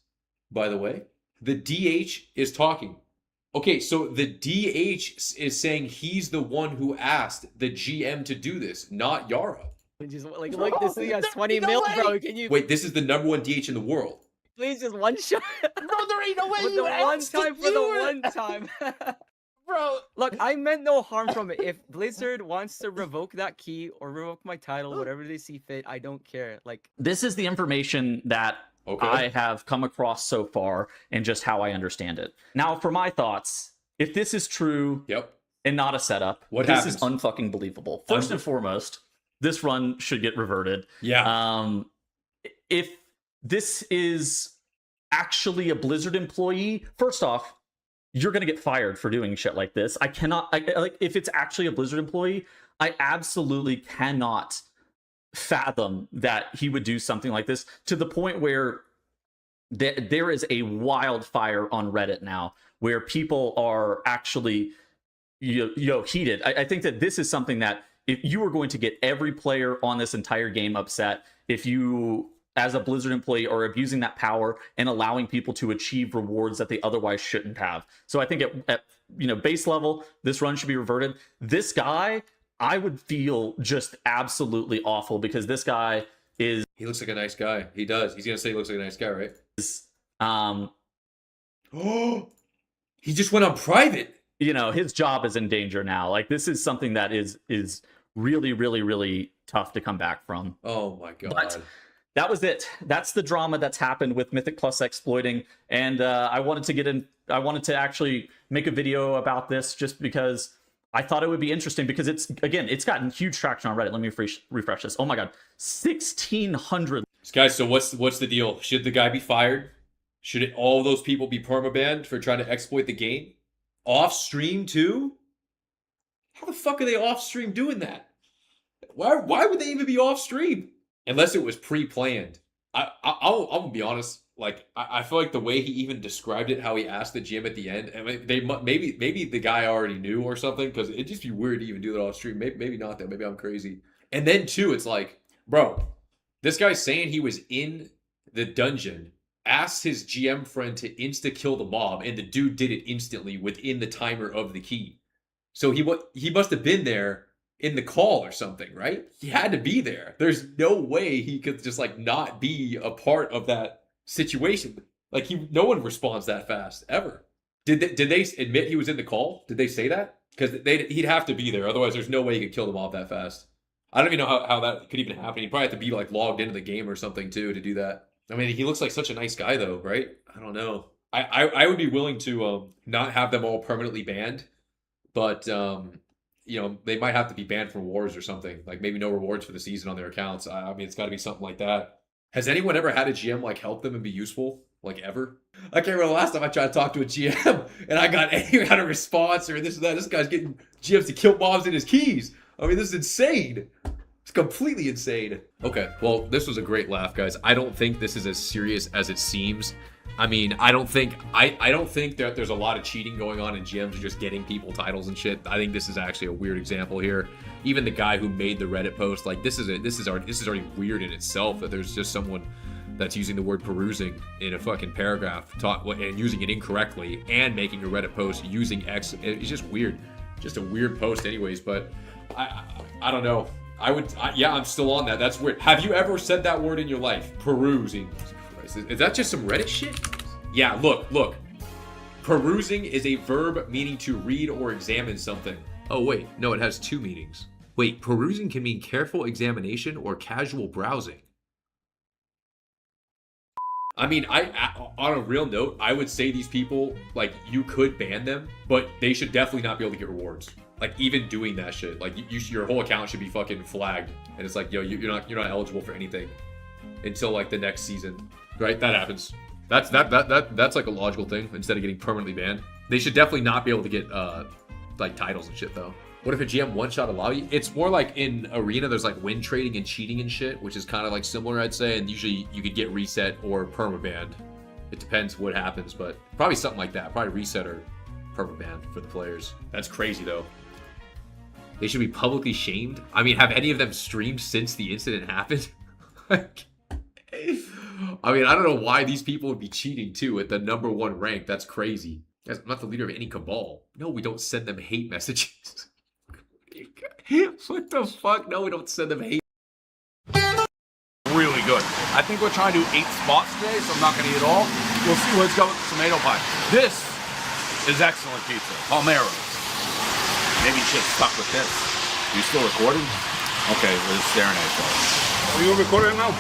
by the way. The DH is talking. Okay, so the DH is saying he's the one who asked the GM to do this, not Yara. Just, like, look, this thing has 20 mil, bro. Can you Wait, this is the #1 DH in the world. please just one shot? Bro, there ain't no way For you the one asked time, to for the do one it. time. Bro, Look, I meant no harm from it. If Blizzard wants to revoke that key or revoke my title, whatever they see fit, I don't care. Like, This is the information that I have come across so far and just how I understand it. Now, for my thoughts, if this is true and not a setup, What this happens? is unfucking believable. First and foremost, this run should get reverted. If this is actually a Blizzard employee, first off, you're gonna get fired for doing shit like this. I cannot, like, if it's actually a Blizzard employee, I absolutely cannot fathom that he would do something like this, to the point where there is a wildfire on Reddit now where people are actually heated. I think that this is something that if you were going to get every player on this entire game upset, if you, as a Blizzard employee, are abusing that power and allowing people to achieve rewards that they otherwise shouldn't have. So I think at base level, this run should be reverted. This guy, I would feel just absolutely awful, because this guy is... He looks like a nice guy. He does. He's going to say he looks like a nice guy, right? Oh, he just went on private. His job is in danger now. Like, this is something that is really, really, really tough to come back from. Oh my God. But that was it. That's the drama that's happened with Mythic Plus exploiting. And I wanted to actually make a video about this just because I thought it would be interesting, because it's gotten huge traction on Reddit. Let me refresh this. Oh my God, 1,600. Guys, so what's the deal? Should the guy be fired? Should all those people be permabanned for trying to exploit the game? Off stream too? How the fuck are they off stream doing that? Why would they even be off stream? Unless it was pre-planned. I'll be honest. Like, I feel like the way he even described it, how he asked the GM at the end, I mean, maybe the guy already knew or something, because it'd just be weird to even do that off stream. Maybe not though. Maybe I'm crazy. And then too, it's like, bro, this guy's saying he was in the dungeon, asked his GM friend to insta-kill the mob, and the dude did it instantly within the timer of the key. So he must have been there in the call or something, right? He had to be there. There's no way he could just like not be a part of that situation. Like, no one responds that fast ever. Did they admit he was in the call? Did they say that? Because he'd have to be there. Otherwise, there's no way he could kill them off that fast. I don't even know how that could even happen. He'd probably have to be like logged into the game or something too to do that. I mean, he looks like such a nice guy though, right? I don't know. I would be willing to not have them all permanently banned, but they might have to be banned from wars or something. Like, maybe no rewards for the season on their accounts. I mean, it's got to be something like that. Has anyone ever had a GM like help them and be useful? Like, ever? I can't remember the last time I tried to talk to a GM and I got any kind of response or this or that. This guy's getting GMs to kill mobs in his keys. I mean, this is insane. It's completely insane. Okay, well, this was a great laugh, guys. I don't think this is as serious as it seems. I mean, I don't think that there's a lot of cheating going on in GMs just getting people titles and shit. I think this is actually a weird example here. Even the guy who made the Reddit post, like, this is already weird in itself, that there's just someone that's using the word perusing in a fucking paragraph and using it incorrectly and making a Reddit post using X. It's just weird. Just a weird post anyways, but I don't know. Yeah, I'm still on that. That's weird. Have you ever said that word in your life? Perusing. Is that just some Reddit shit? Yeah, look. Perusing is a verb meaning to read or examine something. Oh, wait. No, it has two meanings. Wait, perusing can mean careful examination or casual browsing. I mean, on a real note, I would say these people, like, you could ban them, but they should definitely not be able to get rewards. Like, even doing that shit, like, your whole account should be fucking flagged, and it's like, yo, you're not eligible for anything until like the next season, right? That happens. That's like a logical thing. Instead of getting permanently banned, they should definitely not be able to get like titles and shit though. What if a GM one-shot a lobby? It's more like in Arena, there's like win trading and cheating and shit, which is kind of like similar, I'd say. And usually you could get reset or permabanned. It depends what happens, but probably something like that. Probably reset or permabanned for the players. That's crazy though. They should be publicly shamed. I mean, have any of them streamed since the incident happened? Like, I mean, I don't know why these people would be cheating too at the #1 rank. That's crazy. Guys, I'm not the leader of any cabal. No, we don't send them hate messages. What the fuck? No, we don't send them hate. Really good. I think we're trying to do 8 spots today, so I'm not going to eat all. We'll see what's going with the tomato pie. This is excellent pizza. Palmero's. Maybe you should have stuck with this. You still recording? Okay, we're just staring at each other. Are you recording now?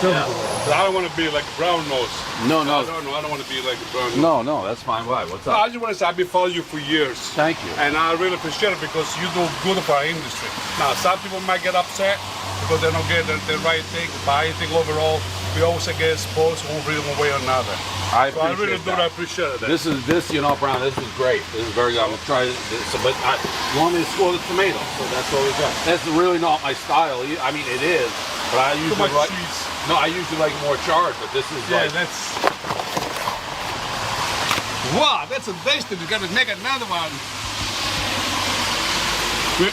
Still. I don't want to be like brown nose. No. I don't want to be like a brown nose. No, that's fine. Why? What's No, up? I just want to say I've been following you for years. Thank you. And I really appreciate it because you do good for our industry. Now, some people might get upset because they don't get the right thing, but I think overall, we always get exposed one reason way or another. I so I really appreciate that. appreciate that. This, you know, Brown, this is great. This is very good. I'm going to try this. But you want me to score the tomato, so that's all we got. That's really not my style. I mean, it is, but I usually Too much like... cheese. No, I usually like more charged, but this is Yeah, like... that's... Wow, that's a tasty. We got to make another one.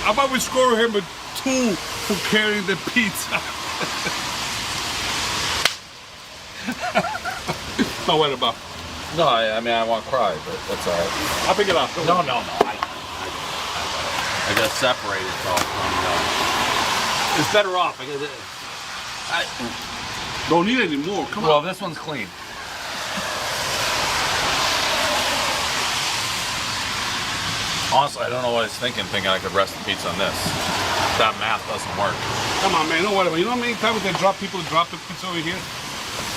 How about we score him with 2 for carrying the pizza? No, what about? No, I mean, I want to cry, but that's all right. I'll pick it up. No. I got separated, so it's better off. I don't need any more. Come on. Well, this one's clean. Honestly, I don't know what I was thinking I could rest the pizza on this. That math doesn't work. Come on, man. Don't worry about it. You know how many times they drop people drop the pizza over here?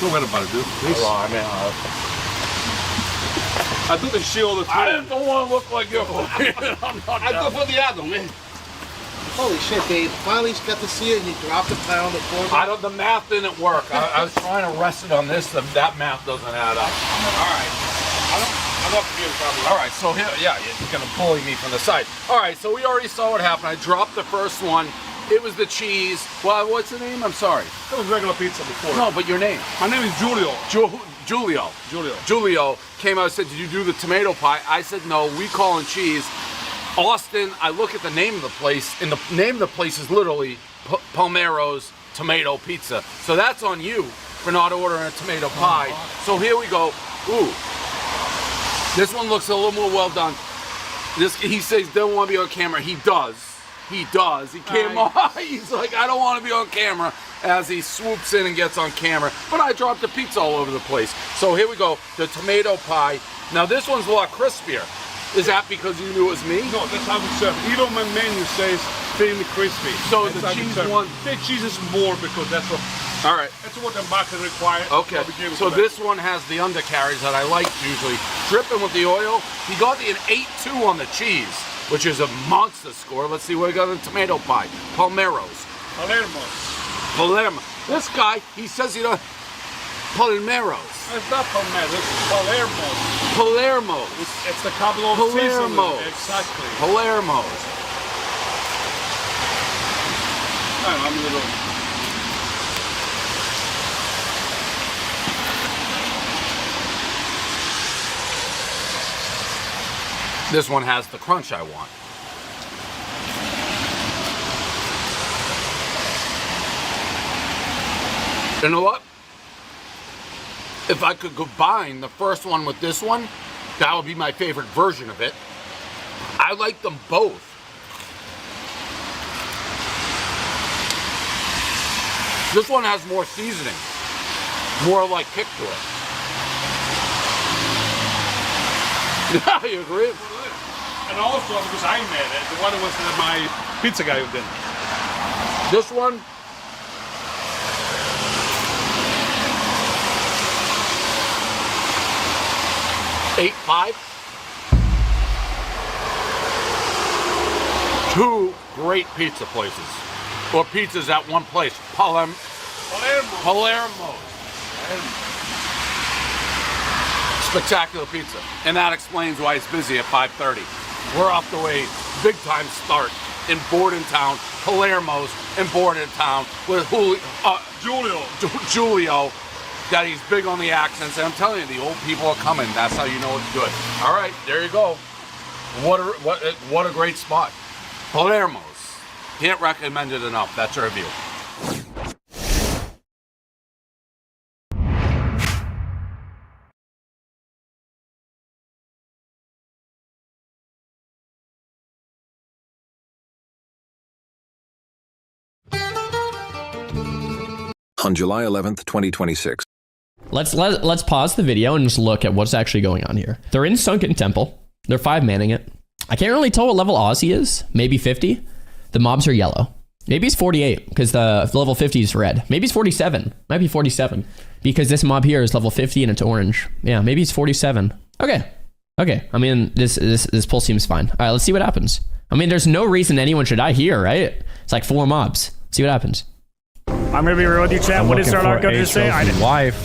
Don't worry about it, dude. Please. Well, I mean, I do the shit all the time. I don't want to look like you. I go for the other, man. Holy shit, Dave. Finally got to see it and you dropped a pound of pork. The math didn't work. I was trying to rest it on this. That math doesn't add up. All right. I'm not forgetting probably. All right, so here, yeah, you're going to bully me from the side. All right, so we already saw what happened. I dropped the first one. It was the cheese. Well, what's the name? I'm sorry. It was regular pizza before. No, but your name. My name is Julio. Julio came out and said, did you do the tomato pie? I said, no, we call it cheese. Austin, I look at the name of the place, and the name of the place is literally Palmero's Tomato Pizza. So that's on you for not ordering a tomato pie. So here we go. Ooh. This one looks a little more well done. He says don't want to be on camera. He does. He came on. He's like, I don't want to be on camera as he swoops in and gets on camera. But I dropped the pizza all over the place. So here we go. The tomato pie. Now this one's a lot crispier. Is that because you knew it was me? No, that's how we serve it. Even on my menu says thin crispy. So that's the cheese one. The cheese is more because that's what. All right. That's what the market requires. Okay. So this one has the undercarriage that I like usually. Dripping with the oil. He got an 8.2 on the cheese, which is a monster score. Let's see what we got in the tomato pie. Palmero's. Palermo. This guy, he says he don't. Palmero's. It's not Palmero's. It's Palermo's. Palermo's. It's the capital of Sicily. Exactly. Palermo's. I'm a little. This one has the crunch I want. You know what? If I could combine the first one with this one, that would be my favorite version of it. I like them both. This one has more seasoning, more like kick to it. You agree? And also because I made it, the one that was my pizza guy who did. This one, $8.5. 2 great pizza places, or pizzas at one place. Palermo. Spectacular pizza, and that explains why it's busy at 5:30. we're off to a big time start in Bordentown, Palermo's in Bordentown with Julio. That he's big on the accents, and I'm telling you, the old people are coming. That's how you know it's good. All right, there you go. What a great spot. Palermo's. Can't recommend it enough. That's a review. On July 11th, 2026. Let's pause the video and just look at what's actually going on here. They're in Sunken Temple. They're 5-manning it. I can't really tell what level Ozzy is. Maybe 50. The mobs are yellow. Maybe he's 48 because the level 50 is red. Maybe he's 47. Might be 47 because this mob here is level 50 and it's orange. Yeah, maybe he's 47. Okay. I mean, this pull seems fine. All right, let's see what happens. I mean, there's no reason anyone should die here, right? It's like 4 mobs. See what happens. I'm gonna be real with you, chat. What did Starlock go to say? Wife.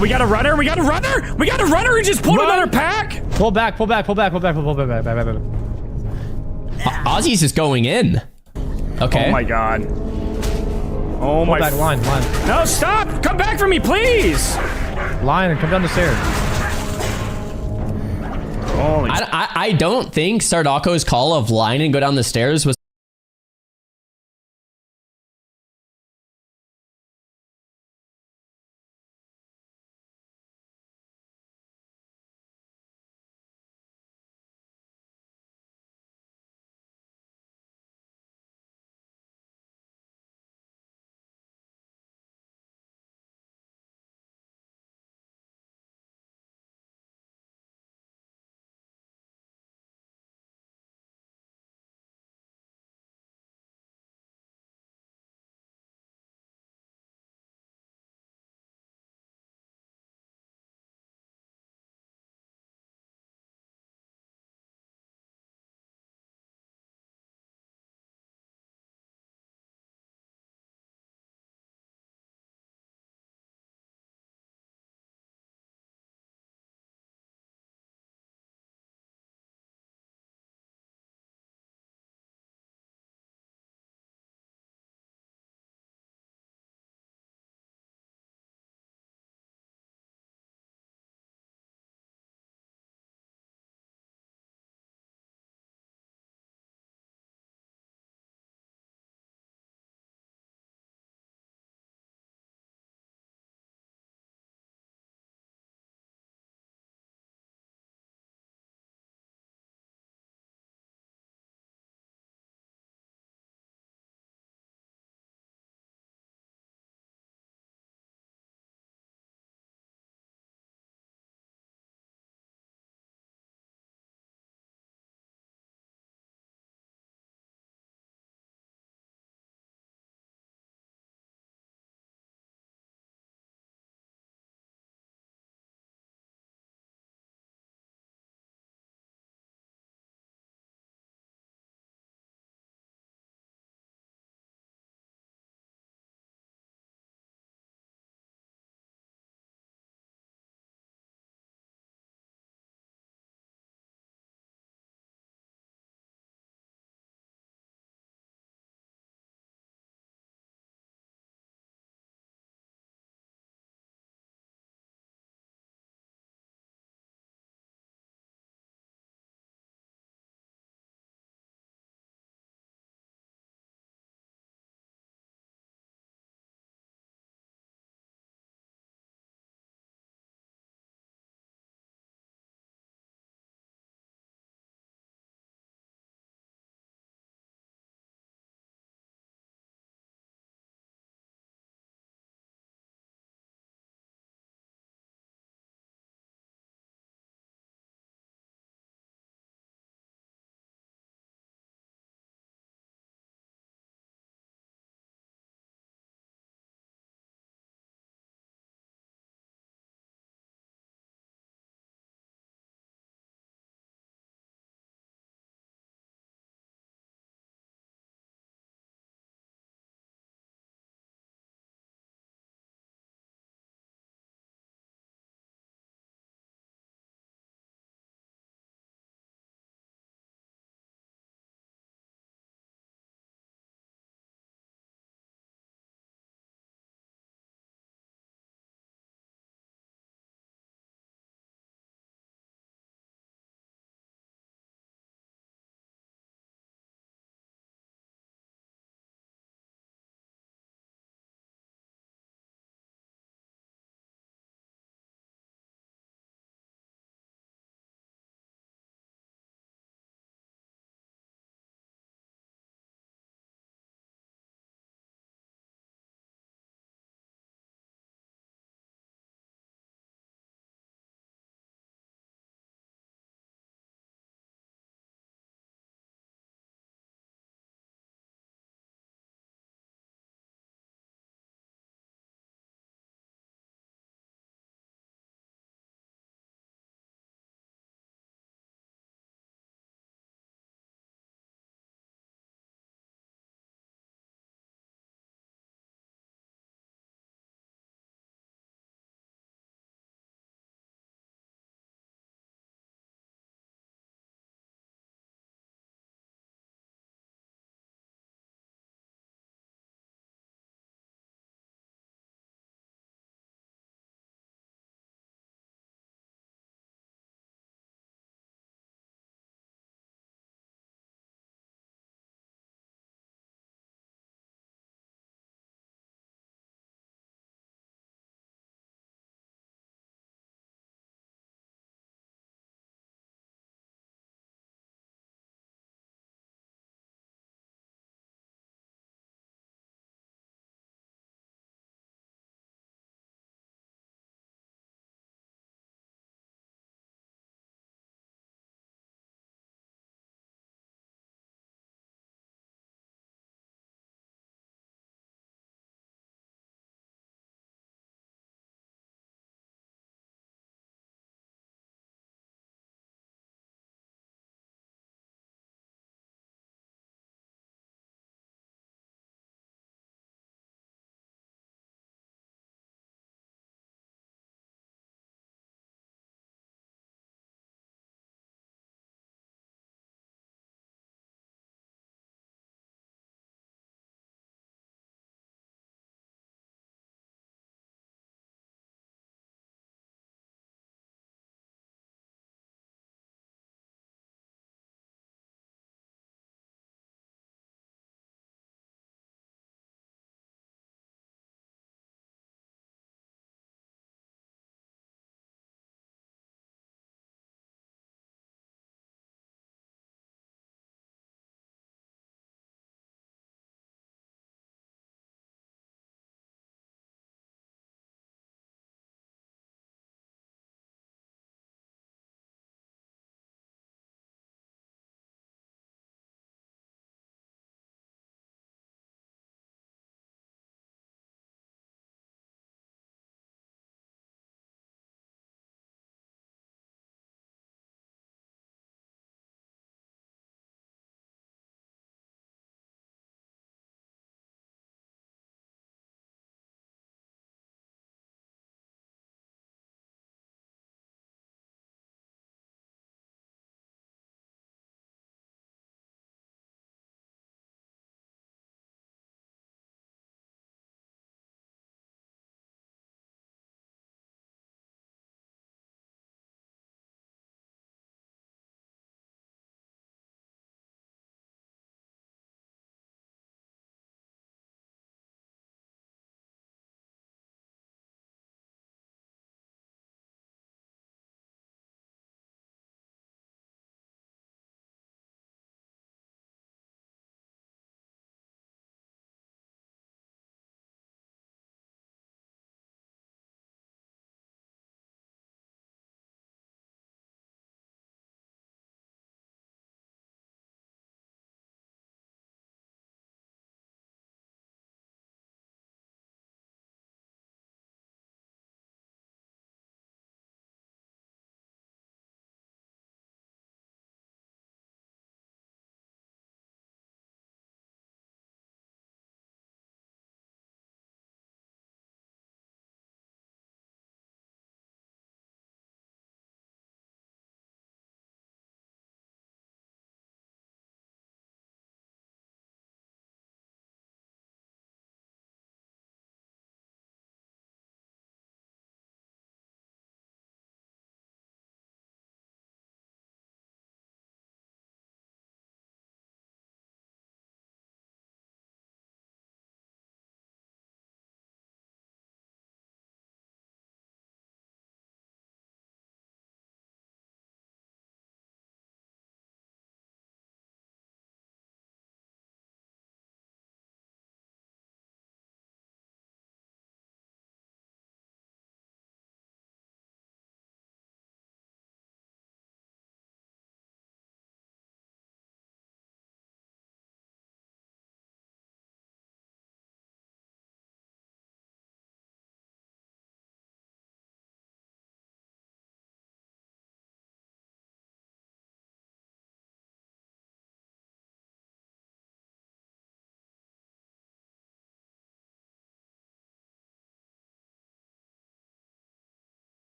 We got a runner. We got a runner. We got a runner. He just pulled another pack. Pull back. Ozzy's just going in. Okay. Oh my god. Oh Pull my. back, line. No, stop! Come back for me, please. Line and come down the stairs. Holy. I don't think Sardako's call of line and go down the stairs was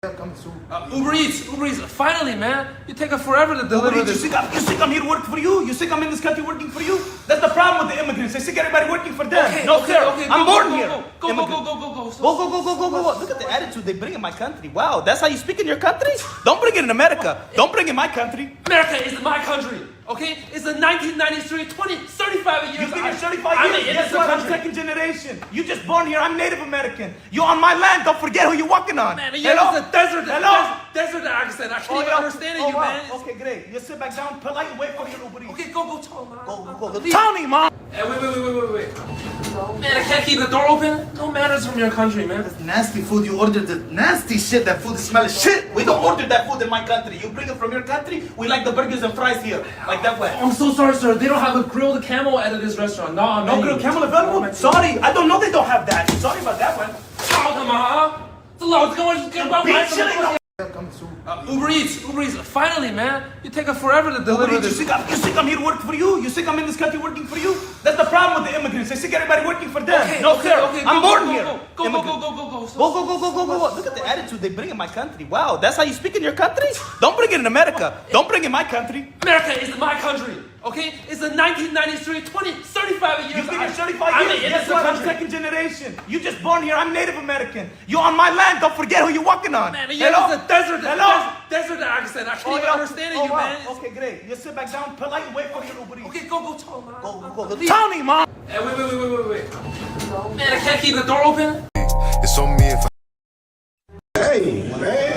Uber Eats, finally, man. You take forever to deliver this. You think I'm here to work for you? You think I'm in this country working for you? That's the problem with the immigrants. They think everybody working for them. Okay, no, okay, sir. okay, I'm go, born go, here. go. Go. Look at the attitude they bring in my country. Wow, that's how you speak in your country? Don't bring it in America. Don't bring it in my country. America is my country, okay? It's the 1993, 35 years. You think you're 35 years? Guess what? I'm second generation. You just born here. I'm Native American. You on my land. Don't forget who you're walking on. Man, you're in the desert. Hello? Desert accent. I can't even understand you, man. Okay, great. You sit back down, polite, and wait for your Uber Eats. Okay, go tell him. Go. Tell me, Mom. Hey, wait. Man, I can't keep the door open. No manners from your country, man. That's nasty food. You ordered the nasty shit. That food smells shit. We don't order that food in my country. You bring it from your country. We like the burgers and fries here. Like that way. I'm so sorry, sir. They don't have a grilled camel at this restaurant. No grilled camel available? Sorry. I don't know they don't have that. Sorry about that one. Oh, come on. It's a lot. Uber Eats, finally, man. You take forever to deliver this. You think I'm here to work for you? You think I'm in this country working for you? That's the problem with the immigrants. They think everybody working for them. Okay, no, sir. I'm born here. Go. Look at the attitude they bring in my country. Wow, that's how you speak in your country? Don't bring it in America. Don't bring it in my country. America is my country, okay? It's the 1993, 35 years. You think you're 35 years? Guess what? I'm second generation. You just born here. I'm Native American. You on my land. Don't forget who you're walking on. Man, you're in the desert. Hello? Desert accent. I can't even understand you, man. Okay, great. You sit back down, polite, and wait for your Uber Eats. Okay, go tell him. Go. Tell me, Mom. Hey, wait. Man, I can't keep the door open. It's on me if Hey, man.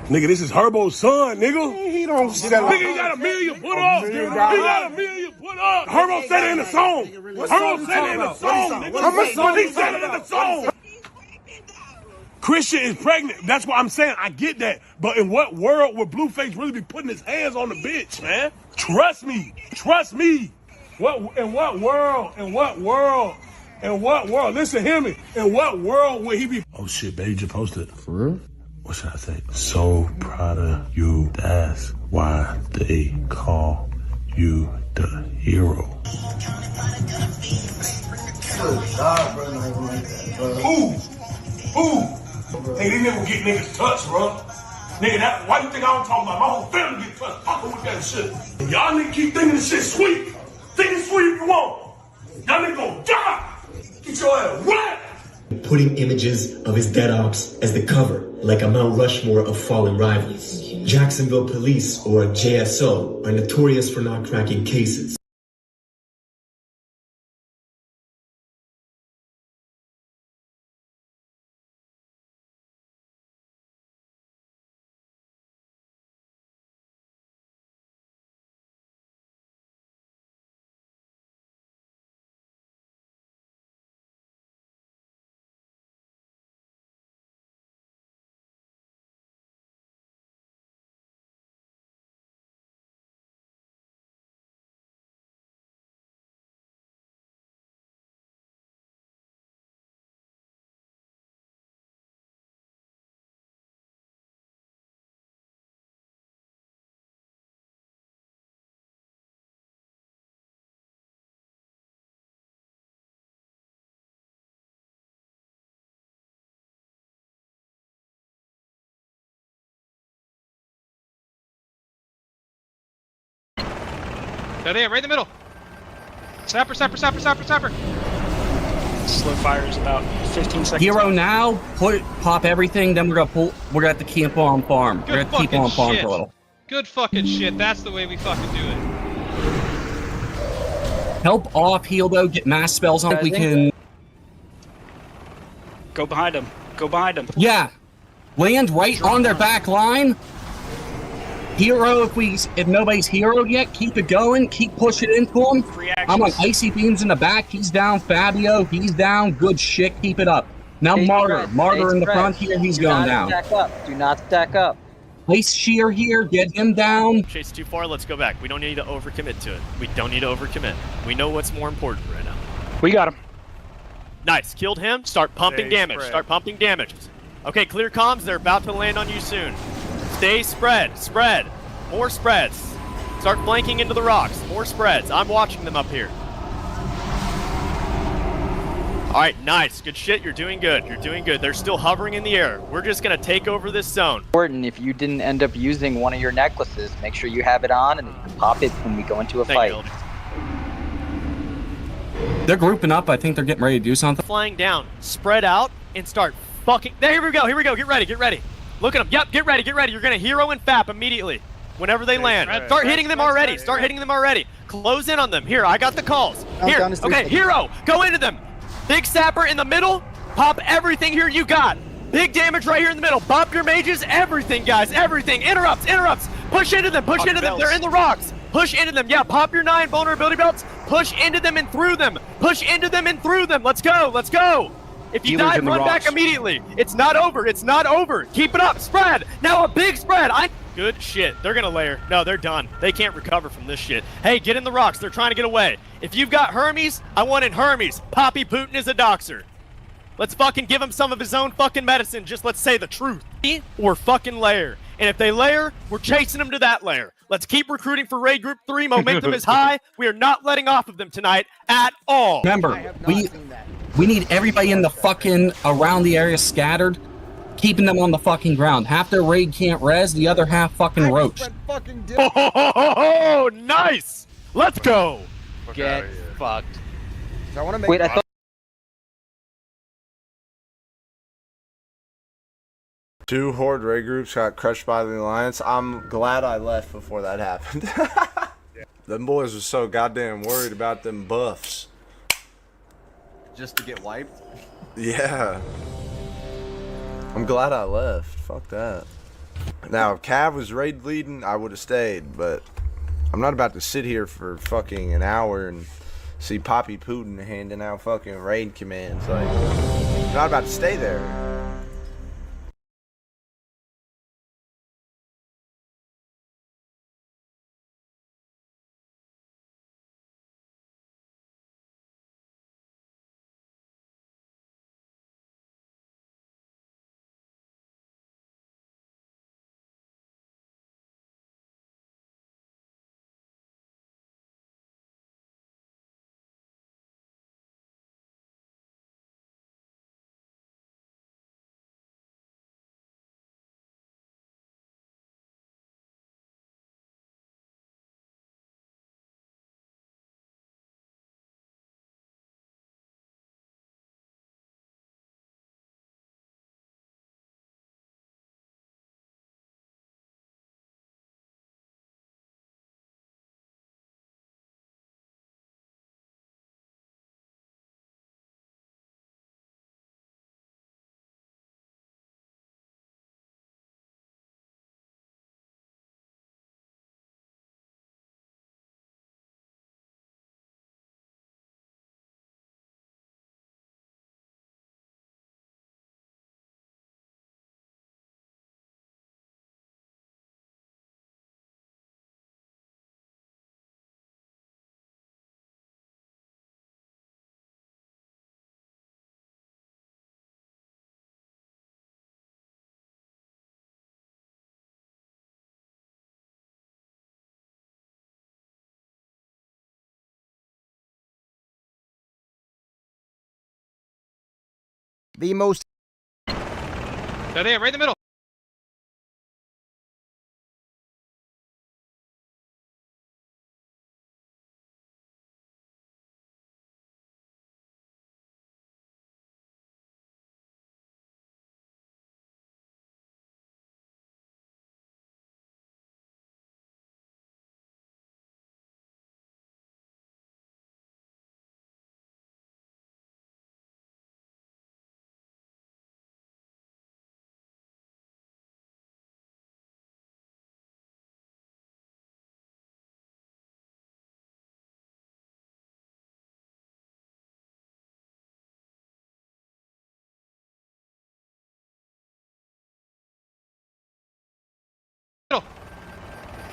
Nigga, this is Herbo's son, nigga. He don't sell. Nigga, he got $1 million put up. He got $1 million put up. Herbo said it in the song. Herbo said it in the song. Nigga, he said it in the song. Christian is pregnant. That's what I'm saying. I get that. But in what world would Blueface really be putting his hands on the bitch, man? Trust me. In what world? Listen, hear me. In what world would he be? Oh shit, babe just posted. For real? what should I say? So proud of you. That's why they call you the hero. Who? Hey, they never get niggas touched, bro. Nigga, that, why you think I don't talk about my whole family get touched? Fucking with that shit. And y'all niggas keep thinking this shit sweet. Think it's sweet if you want. Y'all niggas gonna die. Get your ass wet. Putting images of his dead ops as the cover, like a Mount Rushmore of fallen rivals. Jacksonville Police, or JSO, are notorious for not cracking cases. There they are, right in the middle. Snapper. Slow fire is about 15 seconds. Hero now, pop everything, then we're gonna have to camp on farm. We're gonna keep on farm for a little. Good fucking shit, that's the way we fucking do it. Help off heal though, get mass spells on. We can go behind them. Yeah. Land right on their back line. Hero, if nobody's hero yet, keep it going. Keep pushing into him. I'm on icy beams in the back. He's down. Fabio, he's down. Good shit. Keep it up. Now Martyr in the front here. He's going down. Do not stack up. Ice Shear here. Get him down. Chase too far. Let's go back. We don't need to overcommit to it. We know what's more important right now. We got him. Nice. Killed him. Start pumping damage. Okay, clear comms. They're about to land on you soon. Stay spread. More spreads. Start flanking into the rocks. More spreads. I'm watching them up here. Alright, nice. Good shit. You're doing good. They're still hovering in the air. We're just going to take over this zone. Important, if you didn't end up using one of your necklaces, make sure you have it on and then you can pop it when we go into a fight. They're grouping up. I think they're getting ready to do something. Flying down. Spread out and start fucking... There, here we go. Get ready. Look at them. Yep, get ready. You're going to hero and FAP immediately. Whenever they land. Start hitting them already. Close in on them. Here, I got the calls. Here, okay, hero, go into them. Big sapper in the middle. Pop everything here you got. Big damage right here in the middle. Bop your mages. Everything, guys. Everything. Interrupts. Push into them. They're in the rocks. Push into them. Yeah, pop your 9 vulnerability belts. Push into them and through them. Let's go. If you die, run back immediately. It's not over. Keep it up. Spread. Now a big spread. Good shit. They're gonna layer. No, they're done. They can't recover from this shit. Hey, get in the rocks. They're trying to get away. If you've got Hermes, I want in Hermes. Poppy Putin is a doxer. Let's fucking give him some of his own fucking medicine. Just let's say the truth. Or fucking layer. And if they layer, we're chasing them to that layer. Let's keep recruiting for Raid Group 3. Momentum is high. We are not letting off of them tonight at all. Remember, we need everybody in the fucking around the area scattered, keeping them on the fucking ground. Half their raid can't res, the other half fucking roached. Oh, nice! Let's go! Get fucked. I want to make. Wait, I thought. 2 Horde raid groups got crushed by the Alliance. I'm glad I left before that happened. Them boys were so goddamn worried about them buffs. Just to get wiped? Yeah. I'm glad I left. Fuck that. Now, if Cav was raid leading, I would have stayed, but I'm not about to sit here for fucking an hour and see Poppy Putin handing out fucking raid commands. Like, I'm not about to stay there. The most. There they are, right in the middle.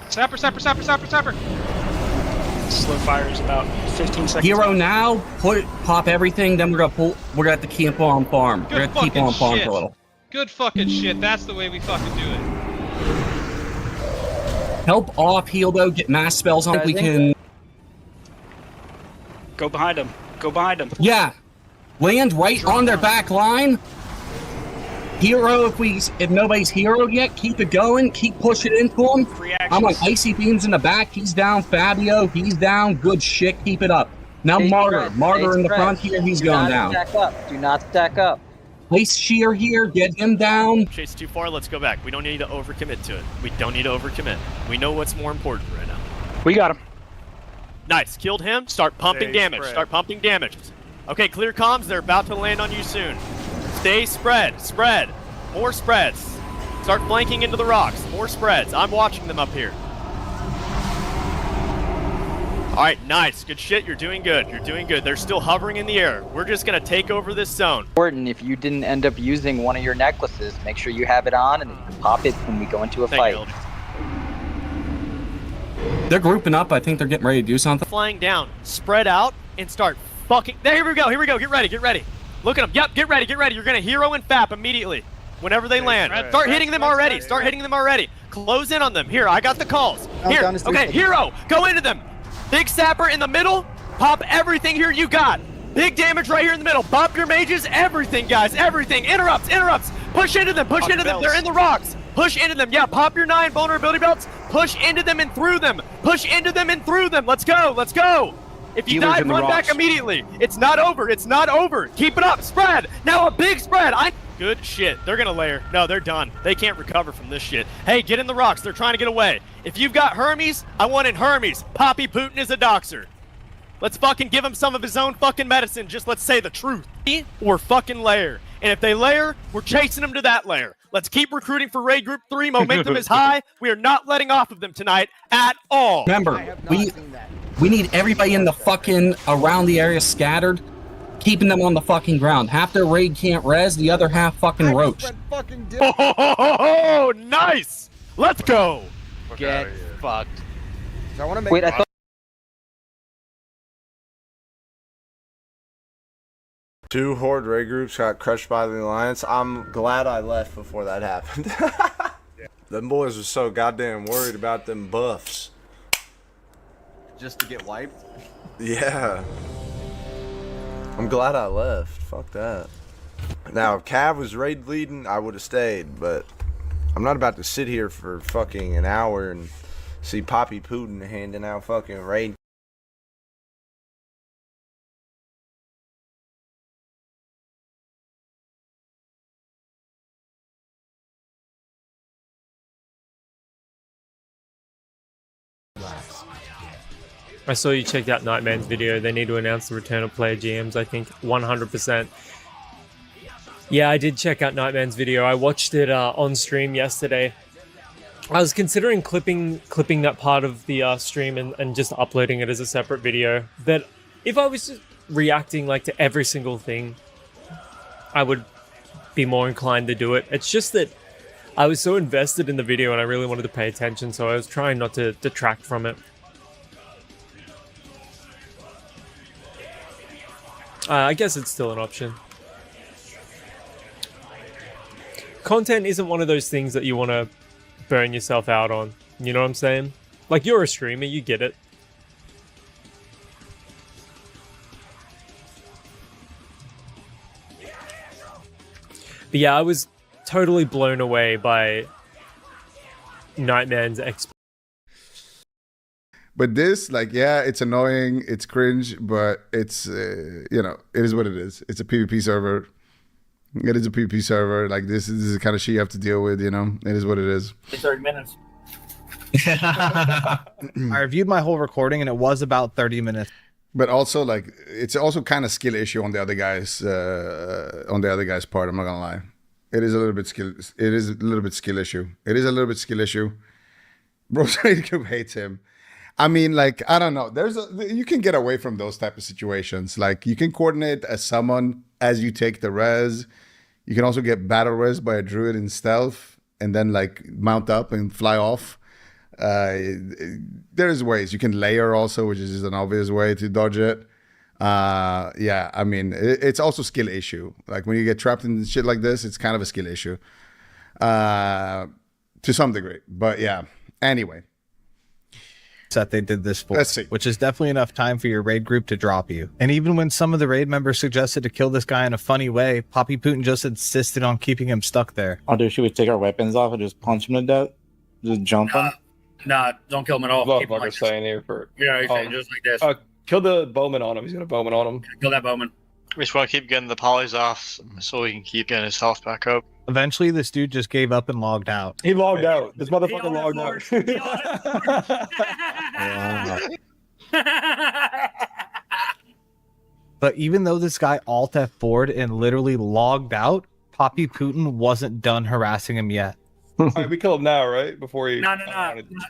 Sapper, sapper, sapper, sapper, sapper. Slow fire is about 15 seconds. Hero now, pop everything, then we're gonna have to keep on farm. We're gonna keep on farm for a little. Good fucking shit. That's the way we fucking do it. Help off heal though, get mass spells on. We can. Go behind him. Go behind him. Yeah, land right on their back line. Hero, if nobody's heroed yet, keep it going. Keep pushing into him. I'm on icy beams in the back. He's down. Fabio, he's down. Good shit. Keep it up. Now Martyr in the front here. He's going down. Stack up. Do not stack up. Ice Shear here. Get him down. Chase too far. Let's go back. We don't need to overcommit to it. We don't need to overcommit. We know what's more important right now. We got him. Nice. Killed him. Start pumping damage. Start pumping damage. Okay, clear comms. They're about to land on you soon. Stay spread. Spread. More spreads. Start flanking into the rocks. More spreads. I'm watching them up here. All right, nice. Good shit. You're doing good. You're doing good. They're still hovering in the air. We're just going to take over this zone. Important, if you didn't end up using one of your necklaces, make sure you have it on and you can pop it when we go into a fight. They're grouping up. I think they're getting ready to do something. Flying down. Spread out and start fucking. There, here we go. Here we go. Get ready. Get ready. Look at them. Yep, get ready. Get ready. You're going to hero and FAP immediately. Whenever they land. Start hitting them already. Start hitting them already. Close in on them. Here, I got the calls. Here. Okay, hero. Go into them. Big sapper in the middle. Pop everything here you got. Big damage right here in the middle. Pop your mages. Everything, guys. Everything. Interrupts. Interrupts. Push into them. Push into them. They're in the rocks. Push into them. Yeah, pop your 9 vulnerability belts. Push into them and through them. Push into them and through them. Let's go. Let's go. If you die, run back immediately. It's not over. It's not over. Keep it up. Spread. Now a big spread. Good shit. They're gonna layer. No, they're done. They can't recover from this shit. Hey, get in the rocks. They're trying to get away. If you've got Hermes, I want in Hermes. Poppy Putin is a doxer. Let's fucking give him some of his own fucking medicine. Just let's say the truth. Or fucking layer. And if they layer, we're chasing them to that layer. Let's keep recruiting for Raid Group 3. Momentum is high. We are not letting off of them tonight at all. Remember, we need everybody in the fucking around the area scattered. Keeping them on the fucking ground. Half their raid can't res, the other half fucking roach. Oh, nice! Let's go! Get fucked. I want to make. Wait, I thought. Two Horde raid groups got crushed by the Alliance. I'm glad I left before that happened. Them boys were so goddamn worried about them buffs. Just to get wiped? Yeah. I'm glad I left. Fuck that. Now, if Cav was raid leading, I would have stayed, but I'm not about to sit here for fucking an hour and see Poppy Putin handing out fucking raid. I saw you checked out Nightman's video. They need to announce the return of player GMs, I think, 100%. Yeah, I did check out Nightman's video. I watched it on stream yesterday. I was considering clipping that part of the stream and just uploading it as a separate video. That if I was just reacting like to every single thing, I would be more inclined to do it. It's just that I was so invested in the video and I really wanted to pay attention, so I was trying not to detract from it. I guess it's still an option. Content isn't one of those things that you want to burn yourself out on. You know what I'm saying? Like, you're a streamer, you get it. yeah, I was totally blown away by Nightman's But this, like, yeah, it's annoying, it's cringe, but it's, you know, it is what it is. It's a PvP server. It is a PvP server. Like, this is the kind of shit you have to deal with, you know? It is what it is. 30 minutes. I reviewed my whole recording, and it was about 30 minutes. But also, like, it's also kind of skill issue on the other guys' part. I'm not gonna lie. It is a little bit skill. It is a little bit skill issue. It is a little bit skill issue. Bro, hates him. I mean, like, I don't know. You can get away from those type of situations. Like, you can coordinate as someone as you take the res. You can also get battle res by a druid in stealth and then, like, mount up and fly off. There's ways. You can layer also, which is an obvious way to dodge it. Yeah, I mean, it's also skill issue. Like, when you get trapped in shit like this, it's kind of a skill issue. To some degree. But, yeah. Anyway. That they did this for. Let's see. Which is definitely enough time for your raid group to drop you. And even when some of the raid members suggested to kill this guy in a funny way, Poppy Putin just insisted on keeping him stuck there. Should we take our weapons off and just punch him to death? Just jump him? Nah, don't kill him at all. Motherfucker's staying here for... Yeah, he's staying just like this. Kill the bowman on him. He's gonna bowman on him. Kill that bowman. We just want to keep getting the polys off so we can keep getting his health back up. Eventually, this dude just gave up and logged out. He logged out. This motherfucker logged out. But even though this guy alt F4'd and literally logged out, Poppy Putin wasn't done harassing him yet. All right, we kill him now, right? Before he... No.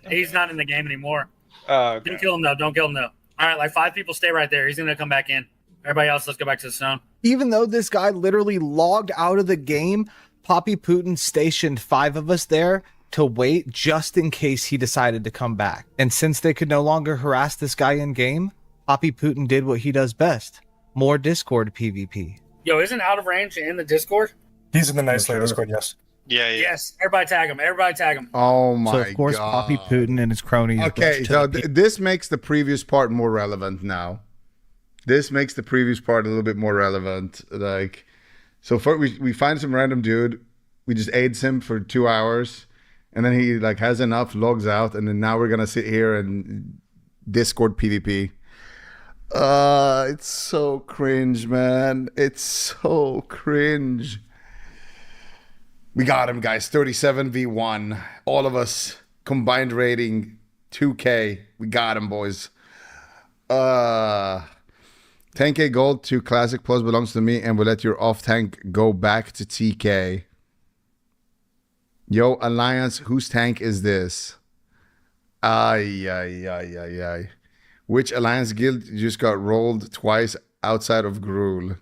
He's not in the game anymore. Okay. Don't kill him, though. Don't kill him, though. All right, like 5 people stay right there. He's going to come back in. Everybody else, let's go back to the stone. Even though this guy literally logged out of the game, Poppy Putin stationed 5 of us there to wait just in case he decided to come back. And since they could no longer harass this guy in game, Poppy Putin did what he does best. More Discord PvP. Yo, isn't Out of Range in the Discord? He's in the Nice Layer Discord, yes. Yeah. Yes, everybody tag him. Everybody tag him. Oh my god. So of course Poppy Putin and his cronies. Okay, so this makes the previous part more relevant now. This makes the previous part a little bit more relevant. Like, so first we find some random dude, we just aids him for 2 hours, and then he like has enough, logs out, and then now we're gonna sit here and Discord PvP. It's so cringe, man. It's so cringe. We got him, guys. 37v1. All of us. Combined rating 2K. We got him, boys. 10K gold to Classic Plus belongs to me and will let your off tank go back to TK. Yo, Alliance, whose tank is this? Ay. Which Alliance guild just got rolled twice outside of Gruul?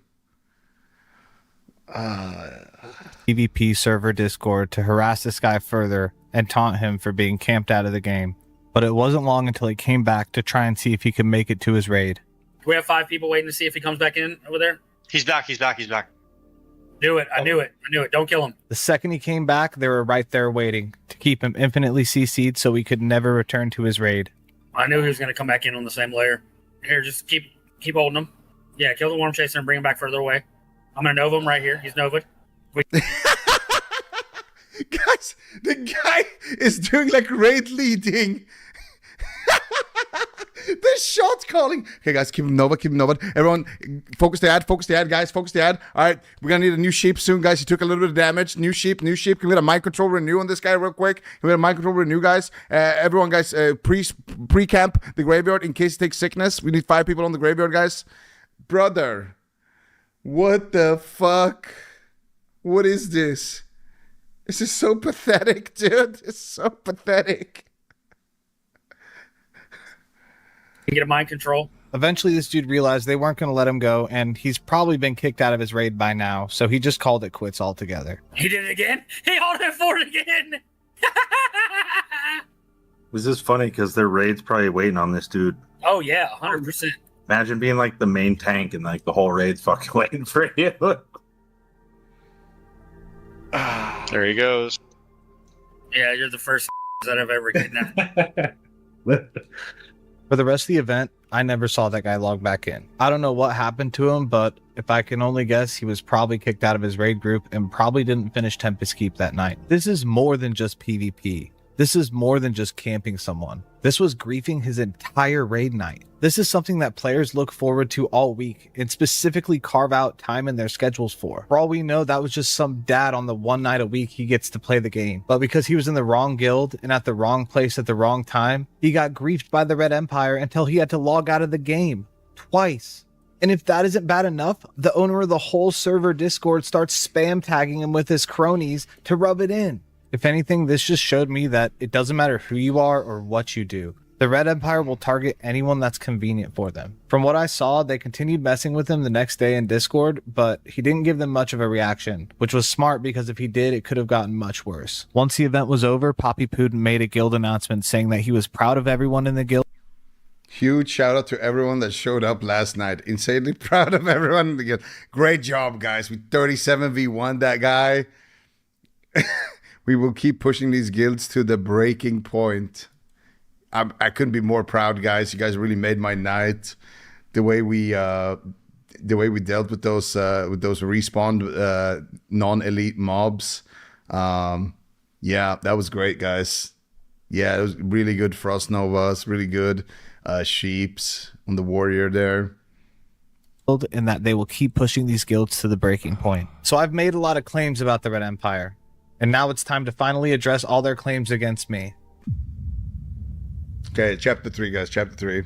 PvP server Discord to harass this guy further and taunt him for being camped out of the game. But it wasn't long until he came back to try and see if he could make it to his raid. We have 5 people waiting to see if he comes back in over there. He's back. Do it. I knew it. Don't kill him. The second he came back, they were right there waiting to keep him infinitely CC'd so he could never return to his raid. I knew he was going to come back in on the same layer. Here, just keep holding him. Yeah, kill the Worm Chaser and bring him back further away. I'm going to Nova him right here. He's Nova'd. Guys, the guy is doing like raid leading. The shot calling. Okay, guys, keep him Nova. Everyone, focus the ad, guys. Focus the ad. All right, we're gonna need a new sheep soon, guys. He took a little bit of damage. New sheep. Can we get a mind control renew on this guy real quick? Can we get a mind control renew, guys? Everyone, guys, pre-camp the graveyard in case he takes sickness. We need 5 people on the graveyard, guys. Brother, what the fuck? What is this? This is so pathetic, dude. It's so pathetic. You get a mind control. Eventually, this dude realized they weren't going to let him go, and he's probably been kicked out of his raid by now, so he just called it quits altogether. He did it again? He held it for it again! Was this funny because their raid's probably waiting on this dude? Oh, yeah, 100%. Imagine being like the main tank and like the whole raid's fucking waiting for you. There he goes. Yeah, you're the first that I've ever kidnapped. For the rest of the event, I never saw that guy log back in. I don't know what happened to him, but If I can only guess, he was probably kicked out of his raid group and probably didn't finish Tempest Keep that night. This is more than just PvP. This is more than just camping someone. This was griefing his entire raid night. This is something that players look forward to all week and specifically carve out time in their schedules for. For all we know, that was just some dad on the one night a week he gets to play the game. But because he was in the wrong guild and at the wrong place at the wrong time, he got griefed by the Red Empire until he had to log out of the game twice. And if that isn't bad enough, the owner of the whole server Discord starts spam tagging him with his cronies to rub it in. If anything, this just showed me that it doesn't matter who you are or what you do. The Red Empire will target anyone that's convenient for them. From what I saw, they continued messing with him the next day in Discord, but he didn't give them much of a reaction, which was smart because if he did, it could have gotten much worse. Once the event was over, Poppy Putin made a guild announcement saying that he was proud of everyone in the guild. Huge shout out to everyone that showed up last night. Insanely proud of everyone in the guild. Great job, guys. We 37v1 that guy. We will keep pushing these guilds to the breaking point. I couldn't be more proud, guys. You guys really made my night. The way we dealt with those respawn non-elite mobs. Yeah, that was great, guys. Yeah, it was really good. Frost Novas, really good. Sheeps on the warrior there. And that they will keep pushing these guilds to the breaking point. So I've made a lot of claims about the Red Empire. And now it's time to finally address all their claims against me. Okay, chapter 3, guys. Chapter 3.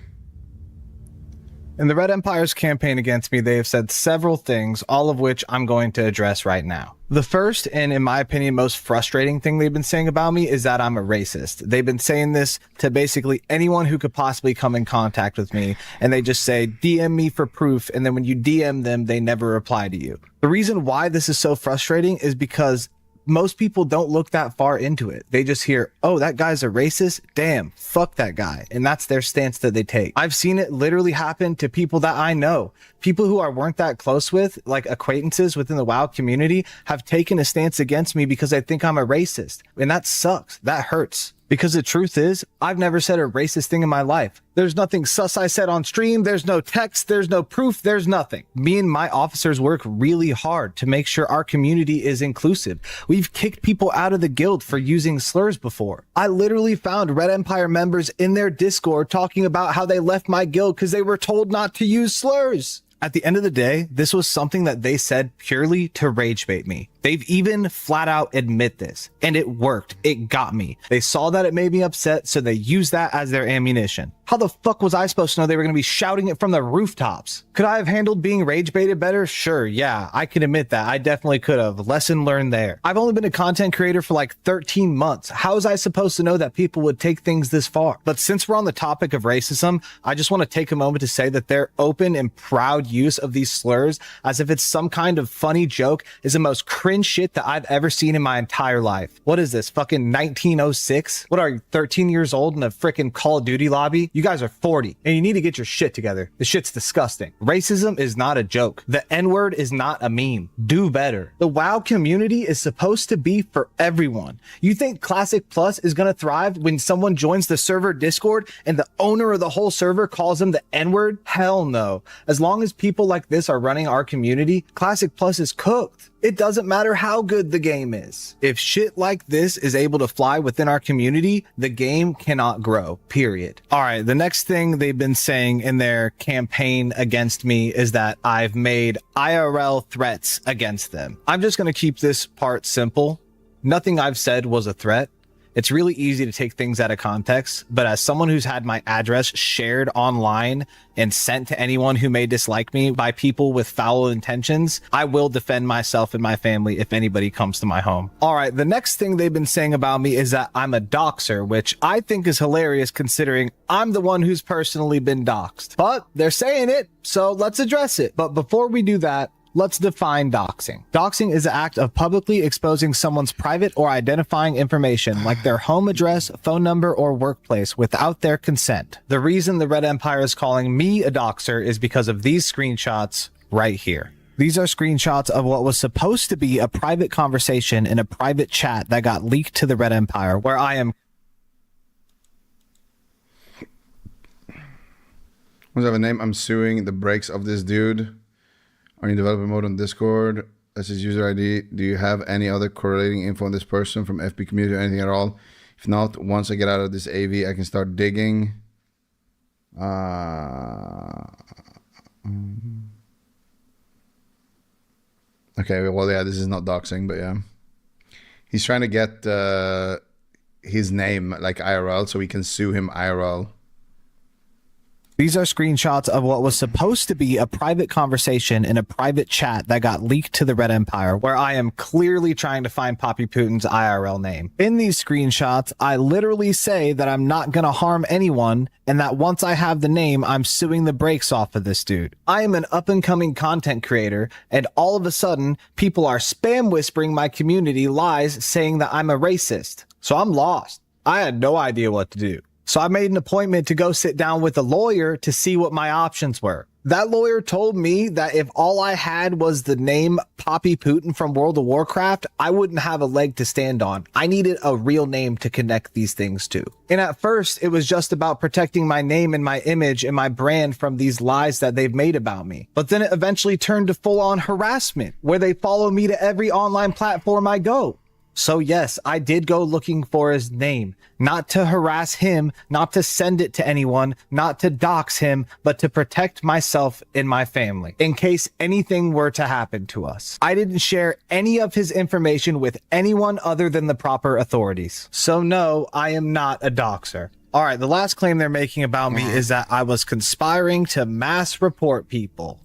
In the Red Empire's campaign against me, they have said several things, all of which I'm going to address right now. The first, and in my opinion, most frustrating thing they've been saying about me is that I'm a racist. They've been saying this to basically anyone who could possibly come in contact with me, and they just say, DM me for proof, and then when you DM them, they never reply to you. The reason why this is so frustrating is because most people don't look that far into it. They just hear, oh, that guy's a racist? Damn, fuck that guy. And that's their stance that they take. I've seen it literally happen to people that I know. People who I weren't that close with, like acquaintances within the WoW community, have taken a stance against me because they think I'm a racist. And that sucks. That hurts. Because the truth is, I've never said a racist thing in my life. There's nothing sus I said on stream. There's no text. There's no proof. There's nothing. Me and my officers work really hard to make sure our community is inclusive. We've kicked people out of the guild for using slurs before. I literally found Red Empire members in their Discord talking about how they left my guild because they were told not to use slurs. At the end of the day, this was something that they said purely to rage bait me. They've even flat out admit this, and it worked. It got me. They saw that it made me upset, so they used that as their ammunition. How the fuck was I supposed to know they were going to be shouting it from the rooftops? Could I have handled being rage baited better? Sure, yeah, I can admit that. I definitely could have. Lesson learned there. I've only been a content creator for like 13 months. How was I supposed to know that people would take things this far? But since we're on the topic of racism, I just want to take a moment to say that their open and proud use of these slurs as if it's some kind of funny joke is the most cringe shit that I've ever seen in my entire life. What is this, fucking 1906? What are you, 13 years old in a freaking Call of Duty lobby? You guys are 40 and you need to get your shit together. This shit's disgusting. Racism is not a joke. The N-word is not a meme. Do better. The WoW community is supposed to be for everyone. You think Classic Plus is gonna thrive when someone joins the server Discord and the owner of the whole server calls them the N-word? Hell no. As long as people like this are running our community, Classic Plus is cooked. It doesn't matter how good the game is. If shit like this is able to fly within our community, the game cannot grow, period. All right, the next thing they've been saying in their campaign against me is that I've made IRL threats against them. I'm just going to keep this part simple. Nothing I've said was a threat. It's really easy to take things out of context, but as someone who's had my address shared online and sent to anyone who may dislike me by people with foul intentions, I will defend myself and my family if anybody comes to my home. All right, the next thing they've been saying about me is that I'm a doxer, which I think is hilarious considering I'm the one who's personally been doxed. But they're saying it, so let's address it. But before we do that, let's define doxing. Doxing is the act of publicly exposing someone's private or identifying information like their home address, phone number, or workplace without their consent. The reason the Red Empire is calling me a doxer is because of these screenshots right here. These are screenshots of what was supposed to be a private conversation in a private chat that got leaked to the Red Empire, where I am... What does I have a name? I'm suing the brakes of this dude. Are you in developer mode on Discord? That's his user ID. Do you have any other correlating info on this person from FB community or anything at all? If not, once I get out of this AV, I can start digging. Okay, well, yeah, this is not doxing, but yeah. He's trying to get his name, like IRL, so we can sue him IRL. These are screenshots of what was supposed to be a private conversation in a private chat that got leaked to the Red Empire, where I am clearly trying to find Poppy Putin's IRL name. In these screenshots, I literally say that I'm not going to harm anyone, and that once I have the name, I'm suing the brakes off of this dude. I am an up-and-coming content creator, and all of a sudden, people are spam whispering my community lies saying that I'm a racist. So I'm lost. I had no idea what to do. So I made an appointment to go sit down with a lawyer to see what my options were. That lawyer told me that if all I had was the name Poppy Putin from World of Warcraft, I wouldn't have a leg to stand on. I needed a real name to connect these things to. And at first, it was just about protecting my name and my image and my brand from these lies that they've made about me. But then it eventually turned to full-on harassment, where they follow me to every online platform I go. So yes, I did go looking for his name, not to harass him, not to send it to anyone, not to dox him, but to protect myself and my family in case anything were to happen to us. I didn't share any of his information with anyone other than the proper authorities. So no, I am not a doxer. All right, the last claim they're making about me is that I was conspiring to mass report people.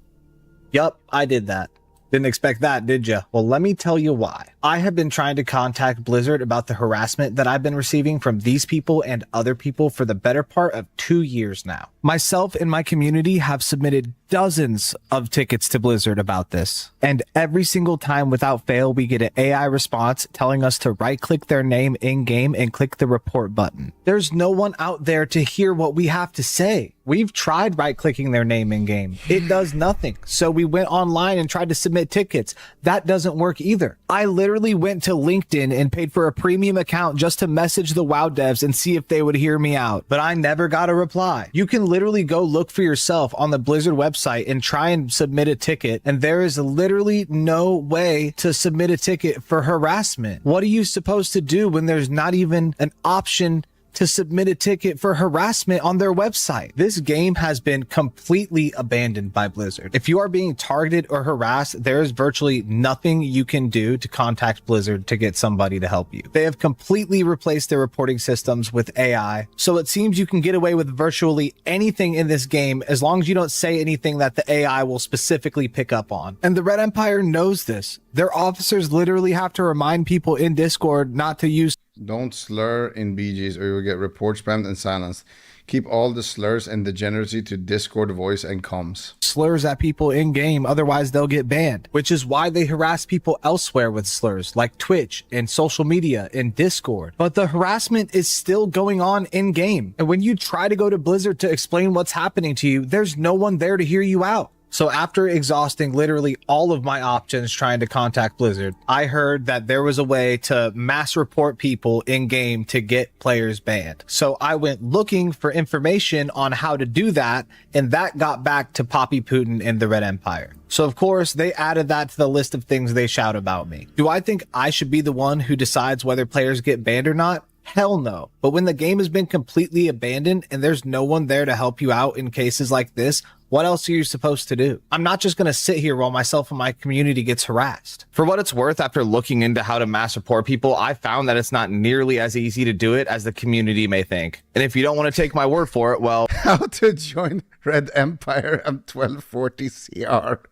Yup, I did that. Didn't expect that, did you? Well, let me tell you why. I have been trying to contact Blizzard about the harassment that I've been receiving from these people and other people for the better part of 2 years now. Myself and my community have submitted dozens of tickets to Blizzard about this. And every single time without fail, we get an AI response telling us to right-click their name in-game and click the report button. There's no one out there to hear what we have to say. We've tried right-clicking their name in-game. It does nothing. So we went online and tried to submit tickets. That doesn't work either. I literally went to LinkedIn and paid for a premium account just to message the WoW devs and see if they would hear me out. But I never got a reply. You can literally go look for yourself on the Blizzard website and try and submit a ticket. And there is literally no way to submit a ticket for harassment. What are you supposed to do when there's not even an option to submit a ticket for harassment on their website? This game has been completely abandoned by Blizzard. If you are being targeted or harassed, there is virtually nothing you can do to contact Blizzard to get somebody to help you. They have completely replaced their reporting systems with AI. So it seems you can get away with virtually anything in this game as long as you don't say anything that the AI will specifically pick up on. And the Red Empire knows this. Their officers literally have to remind people in Discord not to use Don't slur in BGs or you will get report spammed and silenced. Keep all the slurs and degeneracy to Discord voice and comms. slurs at people in game, otherwise they'll get banned, which is why they harass people elsewhere with slurs like Twitch and social media and Discord. But the harassment is still going on in game. And when you try to go to Blizzard to explain what's happening to you, there's no one there to hear you out. So after exhausting literally all of my options trying to contact Blizzard, I heard that there was a way to mass report people in game to get players banned. So I went looking for information on how to do that, and that got back to Poppy Putin and the Red Empire. So of course they added that to the list of things they shout about me. Do I think I should be the one who decides whether players get banned or not? Hell no. But when the game has been completely abandoned and there's no one there to help you out in cases like this, what else are you supposed to do? I'm not just going to sit here while myself and my community gets harassed. For what it's worth, after looking into how to mass report people, I found that it's not nearly as easy to do it as the community may think. And if you don't want to take my word for it, well... How to join Red Empire on 1240 CR.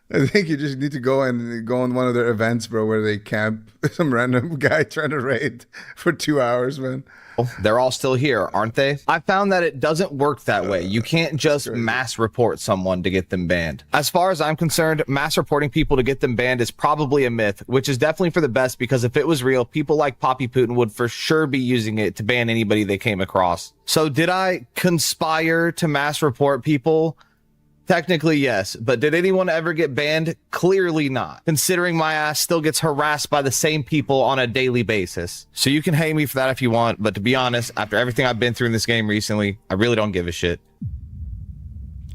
I think you just need to go on one of their events, bro, where they camp some random guy trying to raid for 2 hours, man. They're all still here, aren't they? I found that it doesn't work that way. You can't just mass report someone to get them banned. As far as I'm concerned, mass reporting people to get them banned is probably a myth, which is definitely for the best, because if it was real, people like Poppy Putin would for sure be using it to ban anybody they came across. So did I conspire to mass report people? Technically, yes, but did anyone ever get banned? Clearly not, considering my ass still gets harassed by the same people on a daily basis. So you can hate me for that if you want, but to be honest, after everything I've been through in this game recently, I really don't give a shit.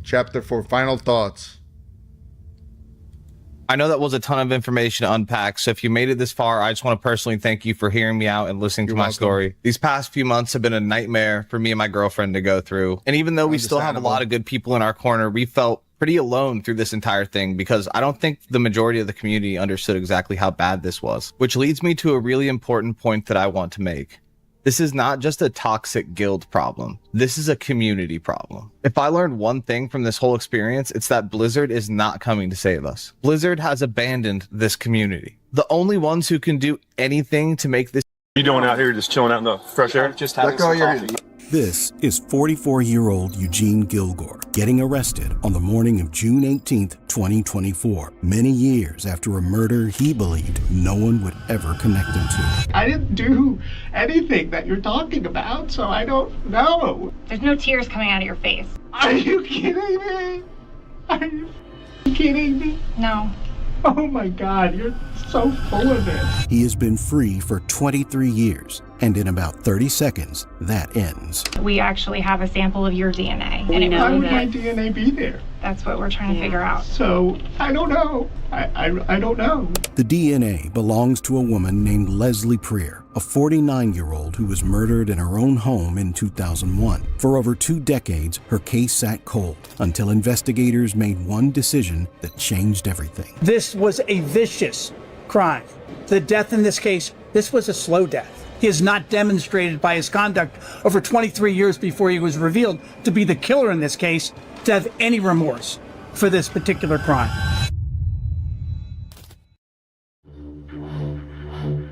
Chapter 4, final thoughts. I know that was a ton of information to unpack, so if you made it this far, I just want to personally thank you for hearing me out and listening to my story. These past few months have been a nightmare for me and my girlfriend to go through. And even though we still have a lot of good people in our corner, we felt pretty alone through this entire thing because I don't think the majority of the community understood exactly how bad this was. Which leads me to a really important point that I want to make. This is not just a toxic guild problem. This is a community problem. If I learned one thing from this whole experience, it's that Blizzard is not coming to save us. Blizzard has abandoned this community. The only ones who can do anything to make this— You doing out here just chilling out in the fresh air? Just having some coffee. This is 44-year-old Eugene Gilgore getting arrested on the morning of June 18th, 2024, many years after a murder he believed no one would ever connect him to. I didn't do anything that you're talking about, so I don't know. There's no tears coming out of your face. Are you kidding me? Are you kidding me? No. Oh my God, you're so full of it. He has been free for 23 years, and in about 30 seconds, that ends. We actually have a sample of your DNA. And it Why would that my DNA be there? that's what we're trying to figure out. So, I don't know. I don't know. The DNA belongs to a woman named Leslie Prier, a 49-year-old who was murdered in her own home in 2001. For over 2 decades, her case sat cold until investigators made one decision that changed everything. This was a vicious crime. The death in this case, this was a slow death. He has not demonstrated by his conduct over 23 years before he was revealed to be the killer in this case to have any remorse for this particular crime.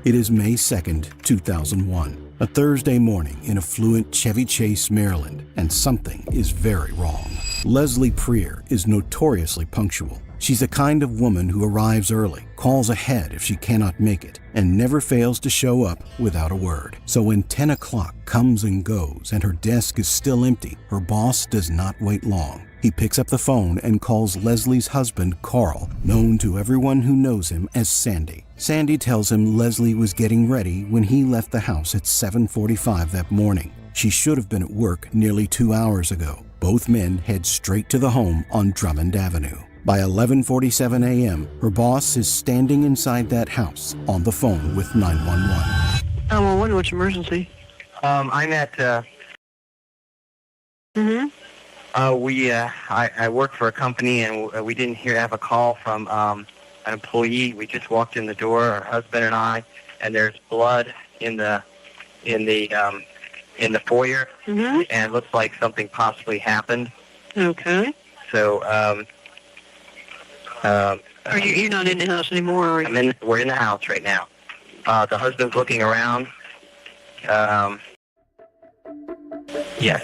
It is May 2nd, 2001, a Thursday morning in affluent Chevy Chase, Maryland, and something is very wrong. Leslie Prier is notoriously punctual. She's the kind of woman who arrives early, calls ahead if she cannot make it, and never fails to show up without a word. So when 10 o'clock comes and goes and her desk is still empty, her boss does not wait long. He picks up the phone and calls Leslie's husband, Carl, known to everyone who knows him as Sandy. Sandy tells him Leslie was getting ready when he left the house at 7:45 that morning. She should have been at work nearly 2 hours ago. Both men head straight to the home on Drummond Avenue. By 11:47 a.m., her boss is standing inside that house on the phone with 911. 911, what's your emergency? I'm at, I work for a company and we didn't have a call from, an employee. We just walked in the door, our husband and I, and there's blood in the foyer, and it looks like something possibly happened. Okay. So, You're not in the house anymore, are you? We're in the house right now. The husband's looking around. Yes.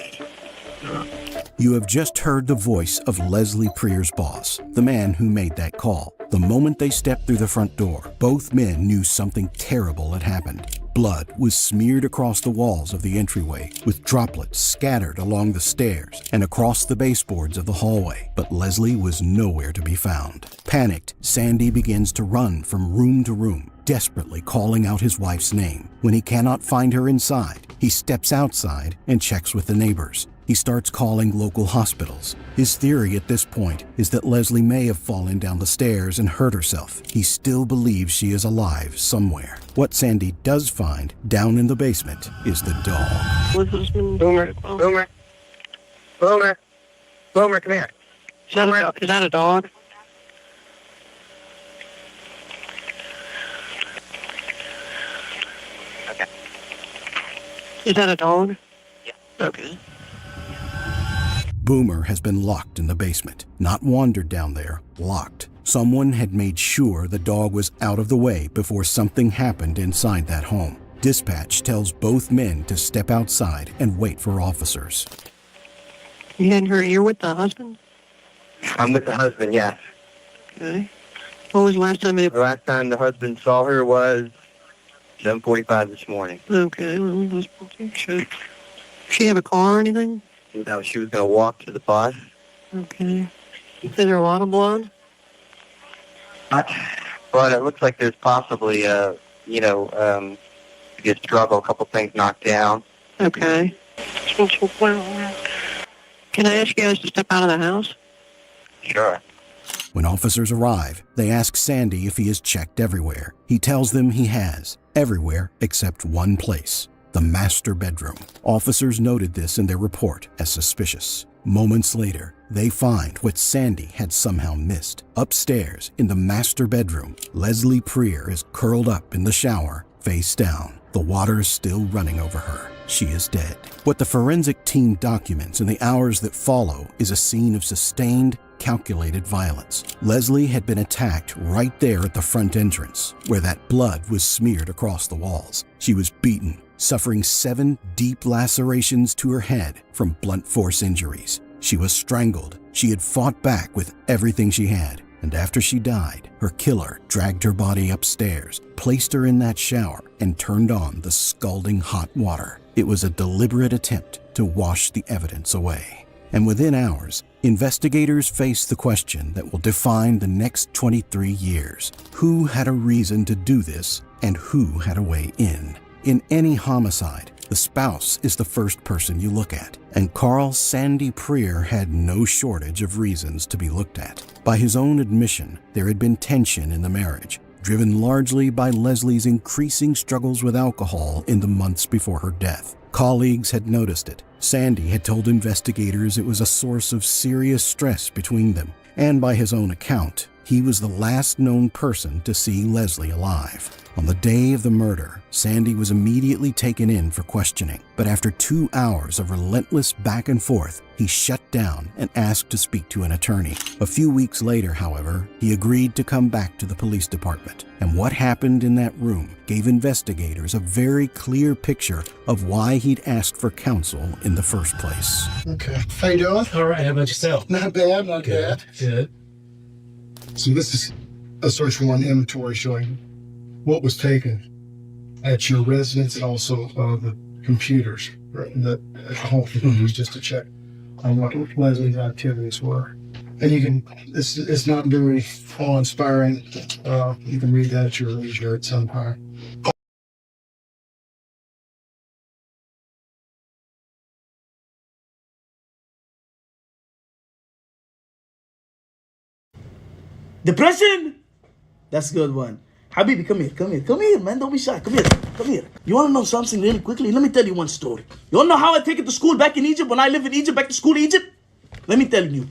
You have just heard the voice of Leslie Prier's boss, the man who made that call. The moment they stepped through the front door, both men knew something terrible had happened. Blood was smeared across the walls of the entryway, with droplets scattered along the stairs and across the baseboards of the hallway. But Leslie was nowhere to be found. Panicked, Sandy begins to run from room to room, desperately calling out his wife's name. When he cannot find her inside, he steps outside and checks with the neighbors. He starts calling local hospitals. His theory at this point is that Leslie may have fallen down the stairs and hurt herself. He still believes she is alive somewhere. What Sandy does find down in the basement is the dog. Boomer, Boomer, Boomer, Boomer, come here. Is that a dog? Okay. Is that a dog? Yeah. Okay. Boomer has been locked in the basement. Not wandered down there, locked. Someone had made sure the dog was out of the way before something happened inside that home. Dispatch tells both men to step outside and wait for officers. You hadn't heard you're with the husband? I'm with the husband, yes. Okay. What was the last time The last time the husband saw her was 7:45 this morning. Okay, well, should she have a car or anything? No, she was going to walk to the bus. Okay. Is there a lot of blood? But it looks like there's possibly, just struggle, a couple things knocked down. Okay. Can I ask you guys to step out of the house? Sure. When officers arrive, they ask Sandy if he has checked everywhere. He tells them he has, everywhere except one place, the master bedroom. Officers noted this in their report as suspicious. Moments later, they find what Sandy had somehow missed. Upstairs, in the master bedroom, Leslie Prier is curled up in the shower, face down. The water is still running over her. She is dead. What the forensic team documents in the hours that follow is a scene of sustained, calculated violence. Leslie had been attacked right there at the front entrance, where that blood was smeared across the walls. She was beaten, suffering 7 deep lacerations to her head from blunt force injuries. She was strangled. She had fought back with everything she had. And after she died, her killer dragged her body upstairs, placed her in that shower, and turned on the scalding hot water. It was a deliberate attempt to wash the evidence away. And within hours, investigators faced the question that will define the next 23 years. Who had a reason to do this, and who had a way in? In any homicide, the spouse is the first person you look at, and Carl Sandy Prier had no shortage of reasons to be looked at. By his own admission, there had been tension in the marriage, driven largely by Leslie's increasing struggles with alcohol in the months before her death. Colleagues had noticed it. Sandy had told investigators it was a source of serious stress between them, and by his own account, he was the last known person to see Leslie alive. On the day of the murder, Sandy was immediately taken in for questioning, but after 2 hours of relentless back and forth, he shut down and asked to speak to an attorney. A few weeks later, however, he agreed to come back to the police department, and what happened in that room gave investigators a very clear picture of why he'd asked for counsel in the first place. Okay. How you doing? All right, how about yourself? Not bad, not bad. Good. So this is a search warrant inventory showing what was taken at your residence and also the computers, right? The home computers, just to check on what Leslie's activities were. And you can, it's not very awe-inspiring. You can read that at your leisure at some time. Depression? That's a good one. Habibi, come here, man. Don't be shy. Come here. You want to know something really quickly? Let me tell you one story. You want to know how I take it to school back in Egypt when I live in Egypt, back to school Egypt? Let me tell you.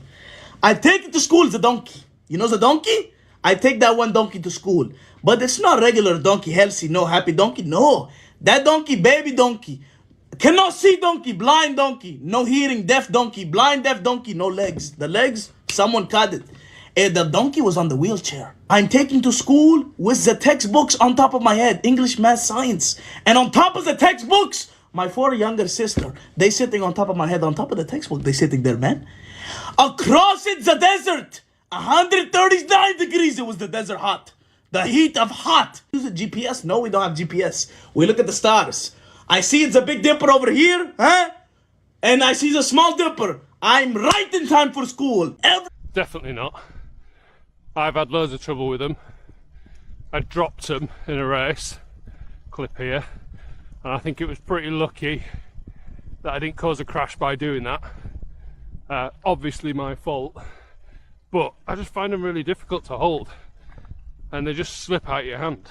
I take it to school the donkey. You know the donkey? I take that one donkey to school. But it's not regular donkey, healthy, no happy donkey. No. That donkey, baby donkey. Cannot see donkey, blind donkey. No hearing, deaf donkey, blind deaf donkey, no legs. The legs, someone cut it. And the donkey was on the wheelchair. I'm taking to school with the textbooks on top of my head, English, math, science. And on top of the textbooks, my 4 younger sister, they sitting on top of my head, on top of the textbook, they sitting there, man. Across it, the desert, 139 degrees, it was the desert hot. The heat of hot. Use a GPS? No, we don't have GPS. We look at the stars. I see it's a Big Dipper over here, huh? And I see the Small Dipper. I'm right in time for school. Definitely not. I've had loads of trouble with them. I dropped them in a race, clip here, and I think it was pretty lucky that I didn't cause a crash by doing that. Obviously my fault, but I just find them really difficult to hold, and they just slip out your hand.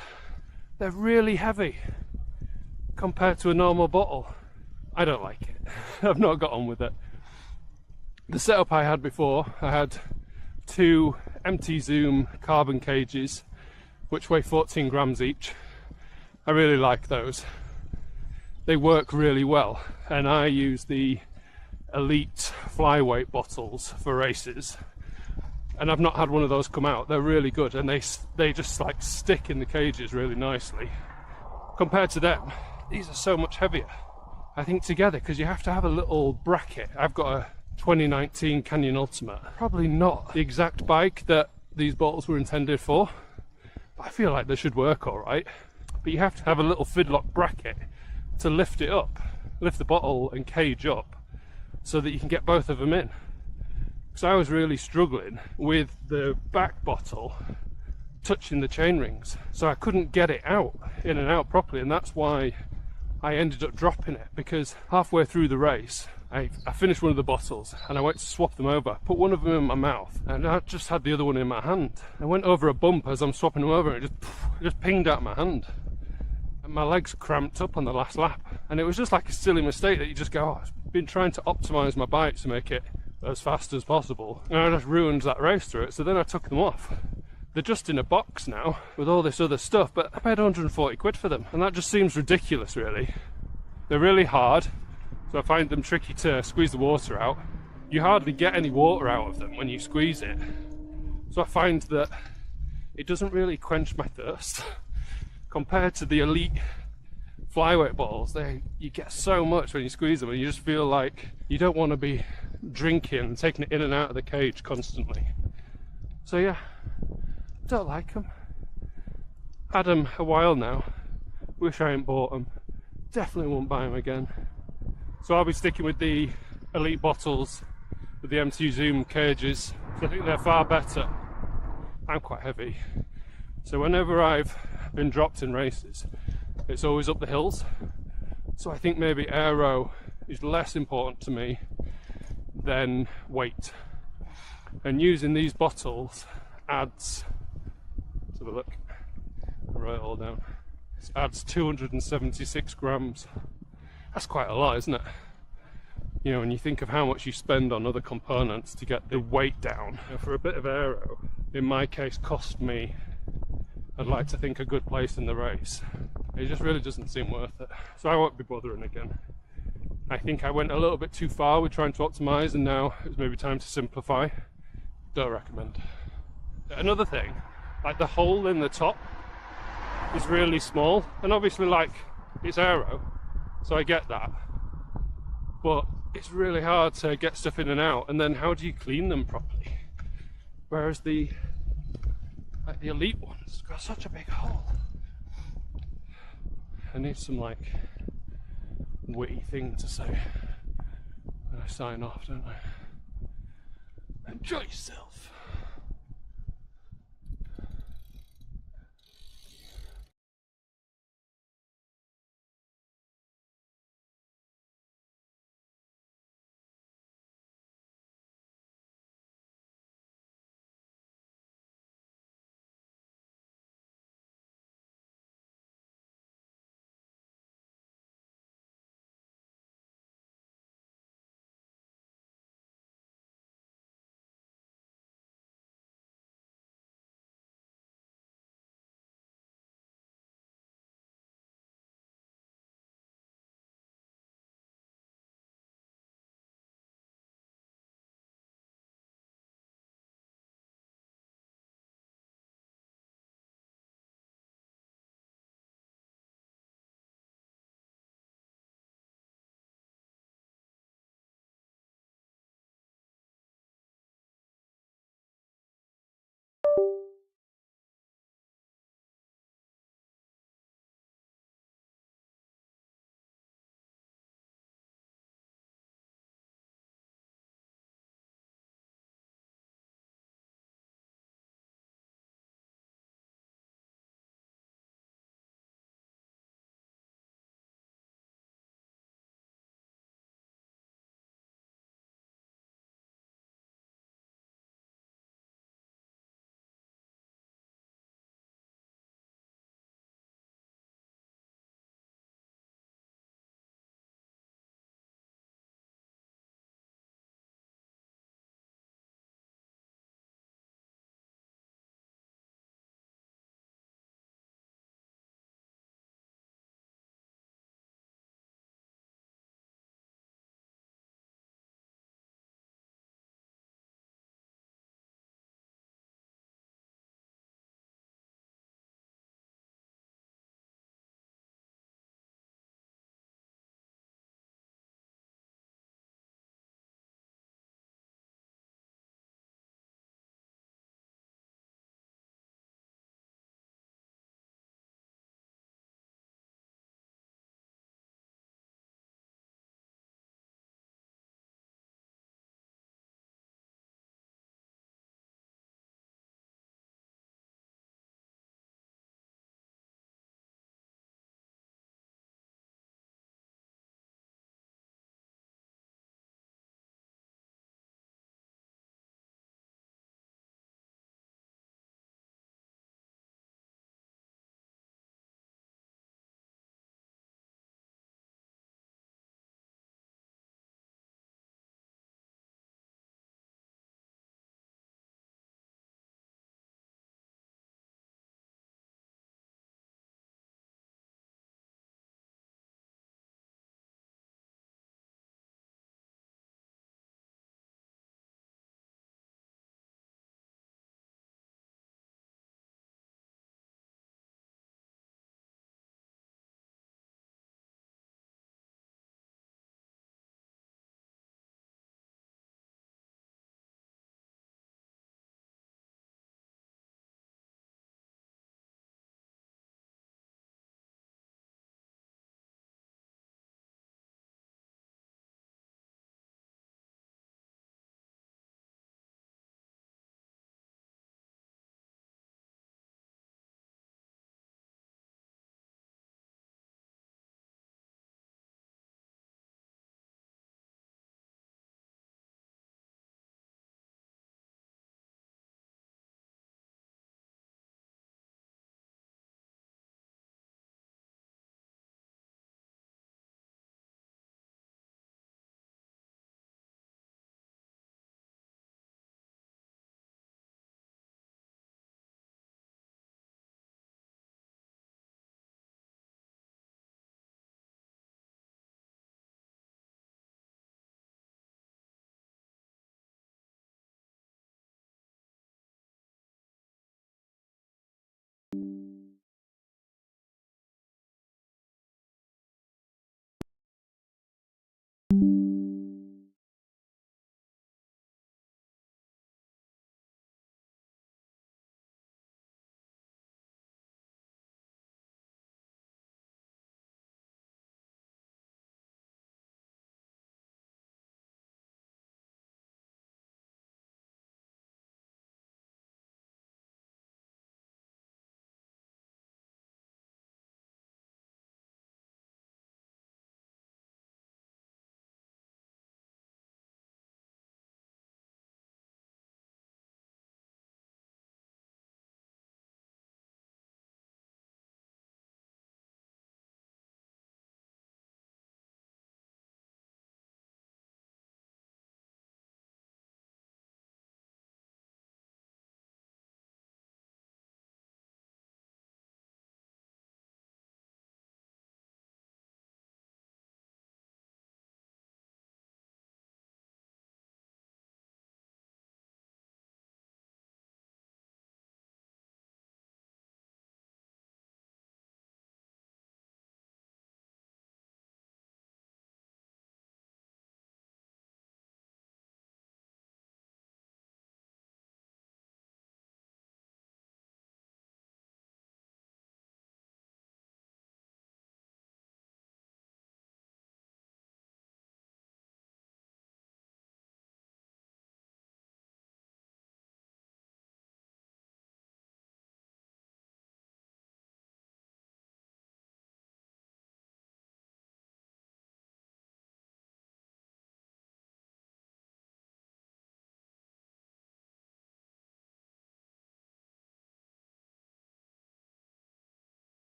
They're really heavy compared to a normal bottle. I don't like it. I've not got on with it. The setup I had before, I had 2 empty Zoom carbon cages which weigh 14 grams each. I really like those. They work really well, and I use the Elite flyweight bottles for races, and I've not had one of those come out. They're really good, and they just like stick in the cages really nicely. Compared to them, these are so much heavier, I think, together, because you have to have a little bracket. I've got a 2019 Canyon Ultimate. Probably not the exact bike that these bottles were intended for, but I feel like they should work all right. But you have to have a little fidlock bracket to lift it up, lift the bottle and cage up, so that you can get both of them in. because I was really struggling with the back bottle touching the chain rings, so I couldn't get it out, in and out properly, and that's why I ended up dropping it, because halfway through the race I finished one of the bottles and I went to swap them over, put one of them in my mouth, and I just had the other one in my hand. I went over a bump as I'm swapping them over, and it just pinged out my hand, and my legs cramped up on the last lap. And it was just like a silly mistake that you just go, oh, I've been trying to optimize my bike to make it as fast as possible, and I just ruined that race through it. So then I took them off. They're just in a box now with all this other stuff, but I paid 140 quid for them, and that just seems ridiculous, really. They're really hard, so I find them tricky to squeeze the water out. You hardly get any water out of them when you squeeze it, so I find that it doesn't really quench my thirst. Compared to the Elite flyweight balls, you get so much when you squeeze them, and you just feel like you don't want to be drinking and taking it in and out of the cage constantly. So yeah, don't like them. Had them a while now, wish I hadn't bought them. Definitely won't buy them again. So I'll be sticking with the Elite bottles with the MTU Zoom cages, so I think they're far better. I'm quite heavy, so whenever I've been dropped in races, it's always up the hills. So I think maybe aero is less important to me than weight. And using these bottles adds, let's have a look, I'll write it all down. It adds 276 grams. That's quite a lot, isn't it? You know, when you think of how much you spend on other components to get the weight down. You know, for a bit of aero, in my case, cost me, I'd like to think, a good place in the race. It just really doesn't seem worth it. So I won't be bothering again. I think I went a little bit too far with trying to optimize, and now it's maybe time to simplify. Don't recommend. Another thing, like the hole in the top is really small, and obviously like it's aero, so I get that, but it's really hard to get stuff in and out, and then how do you clean them properly? Whereas the Elite ones got such a big hole. I need some like witty thing to say when I sign off, don't I? Enjoy yourself.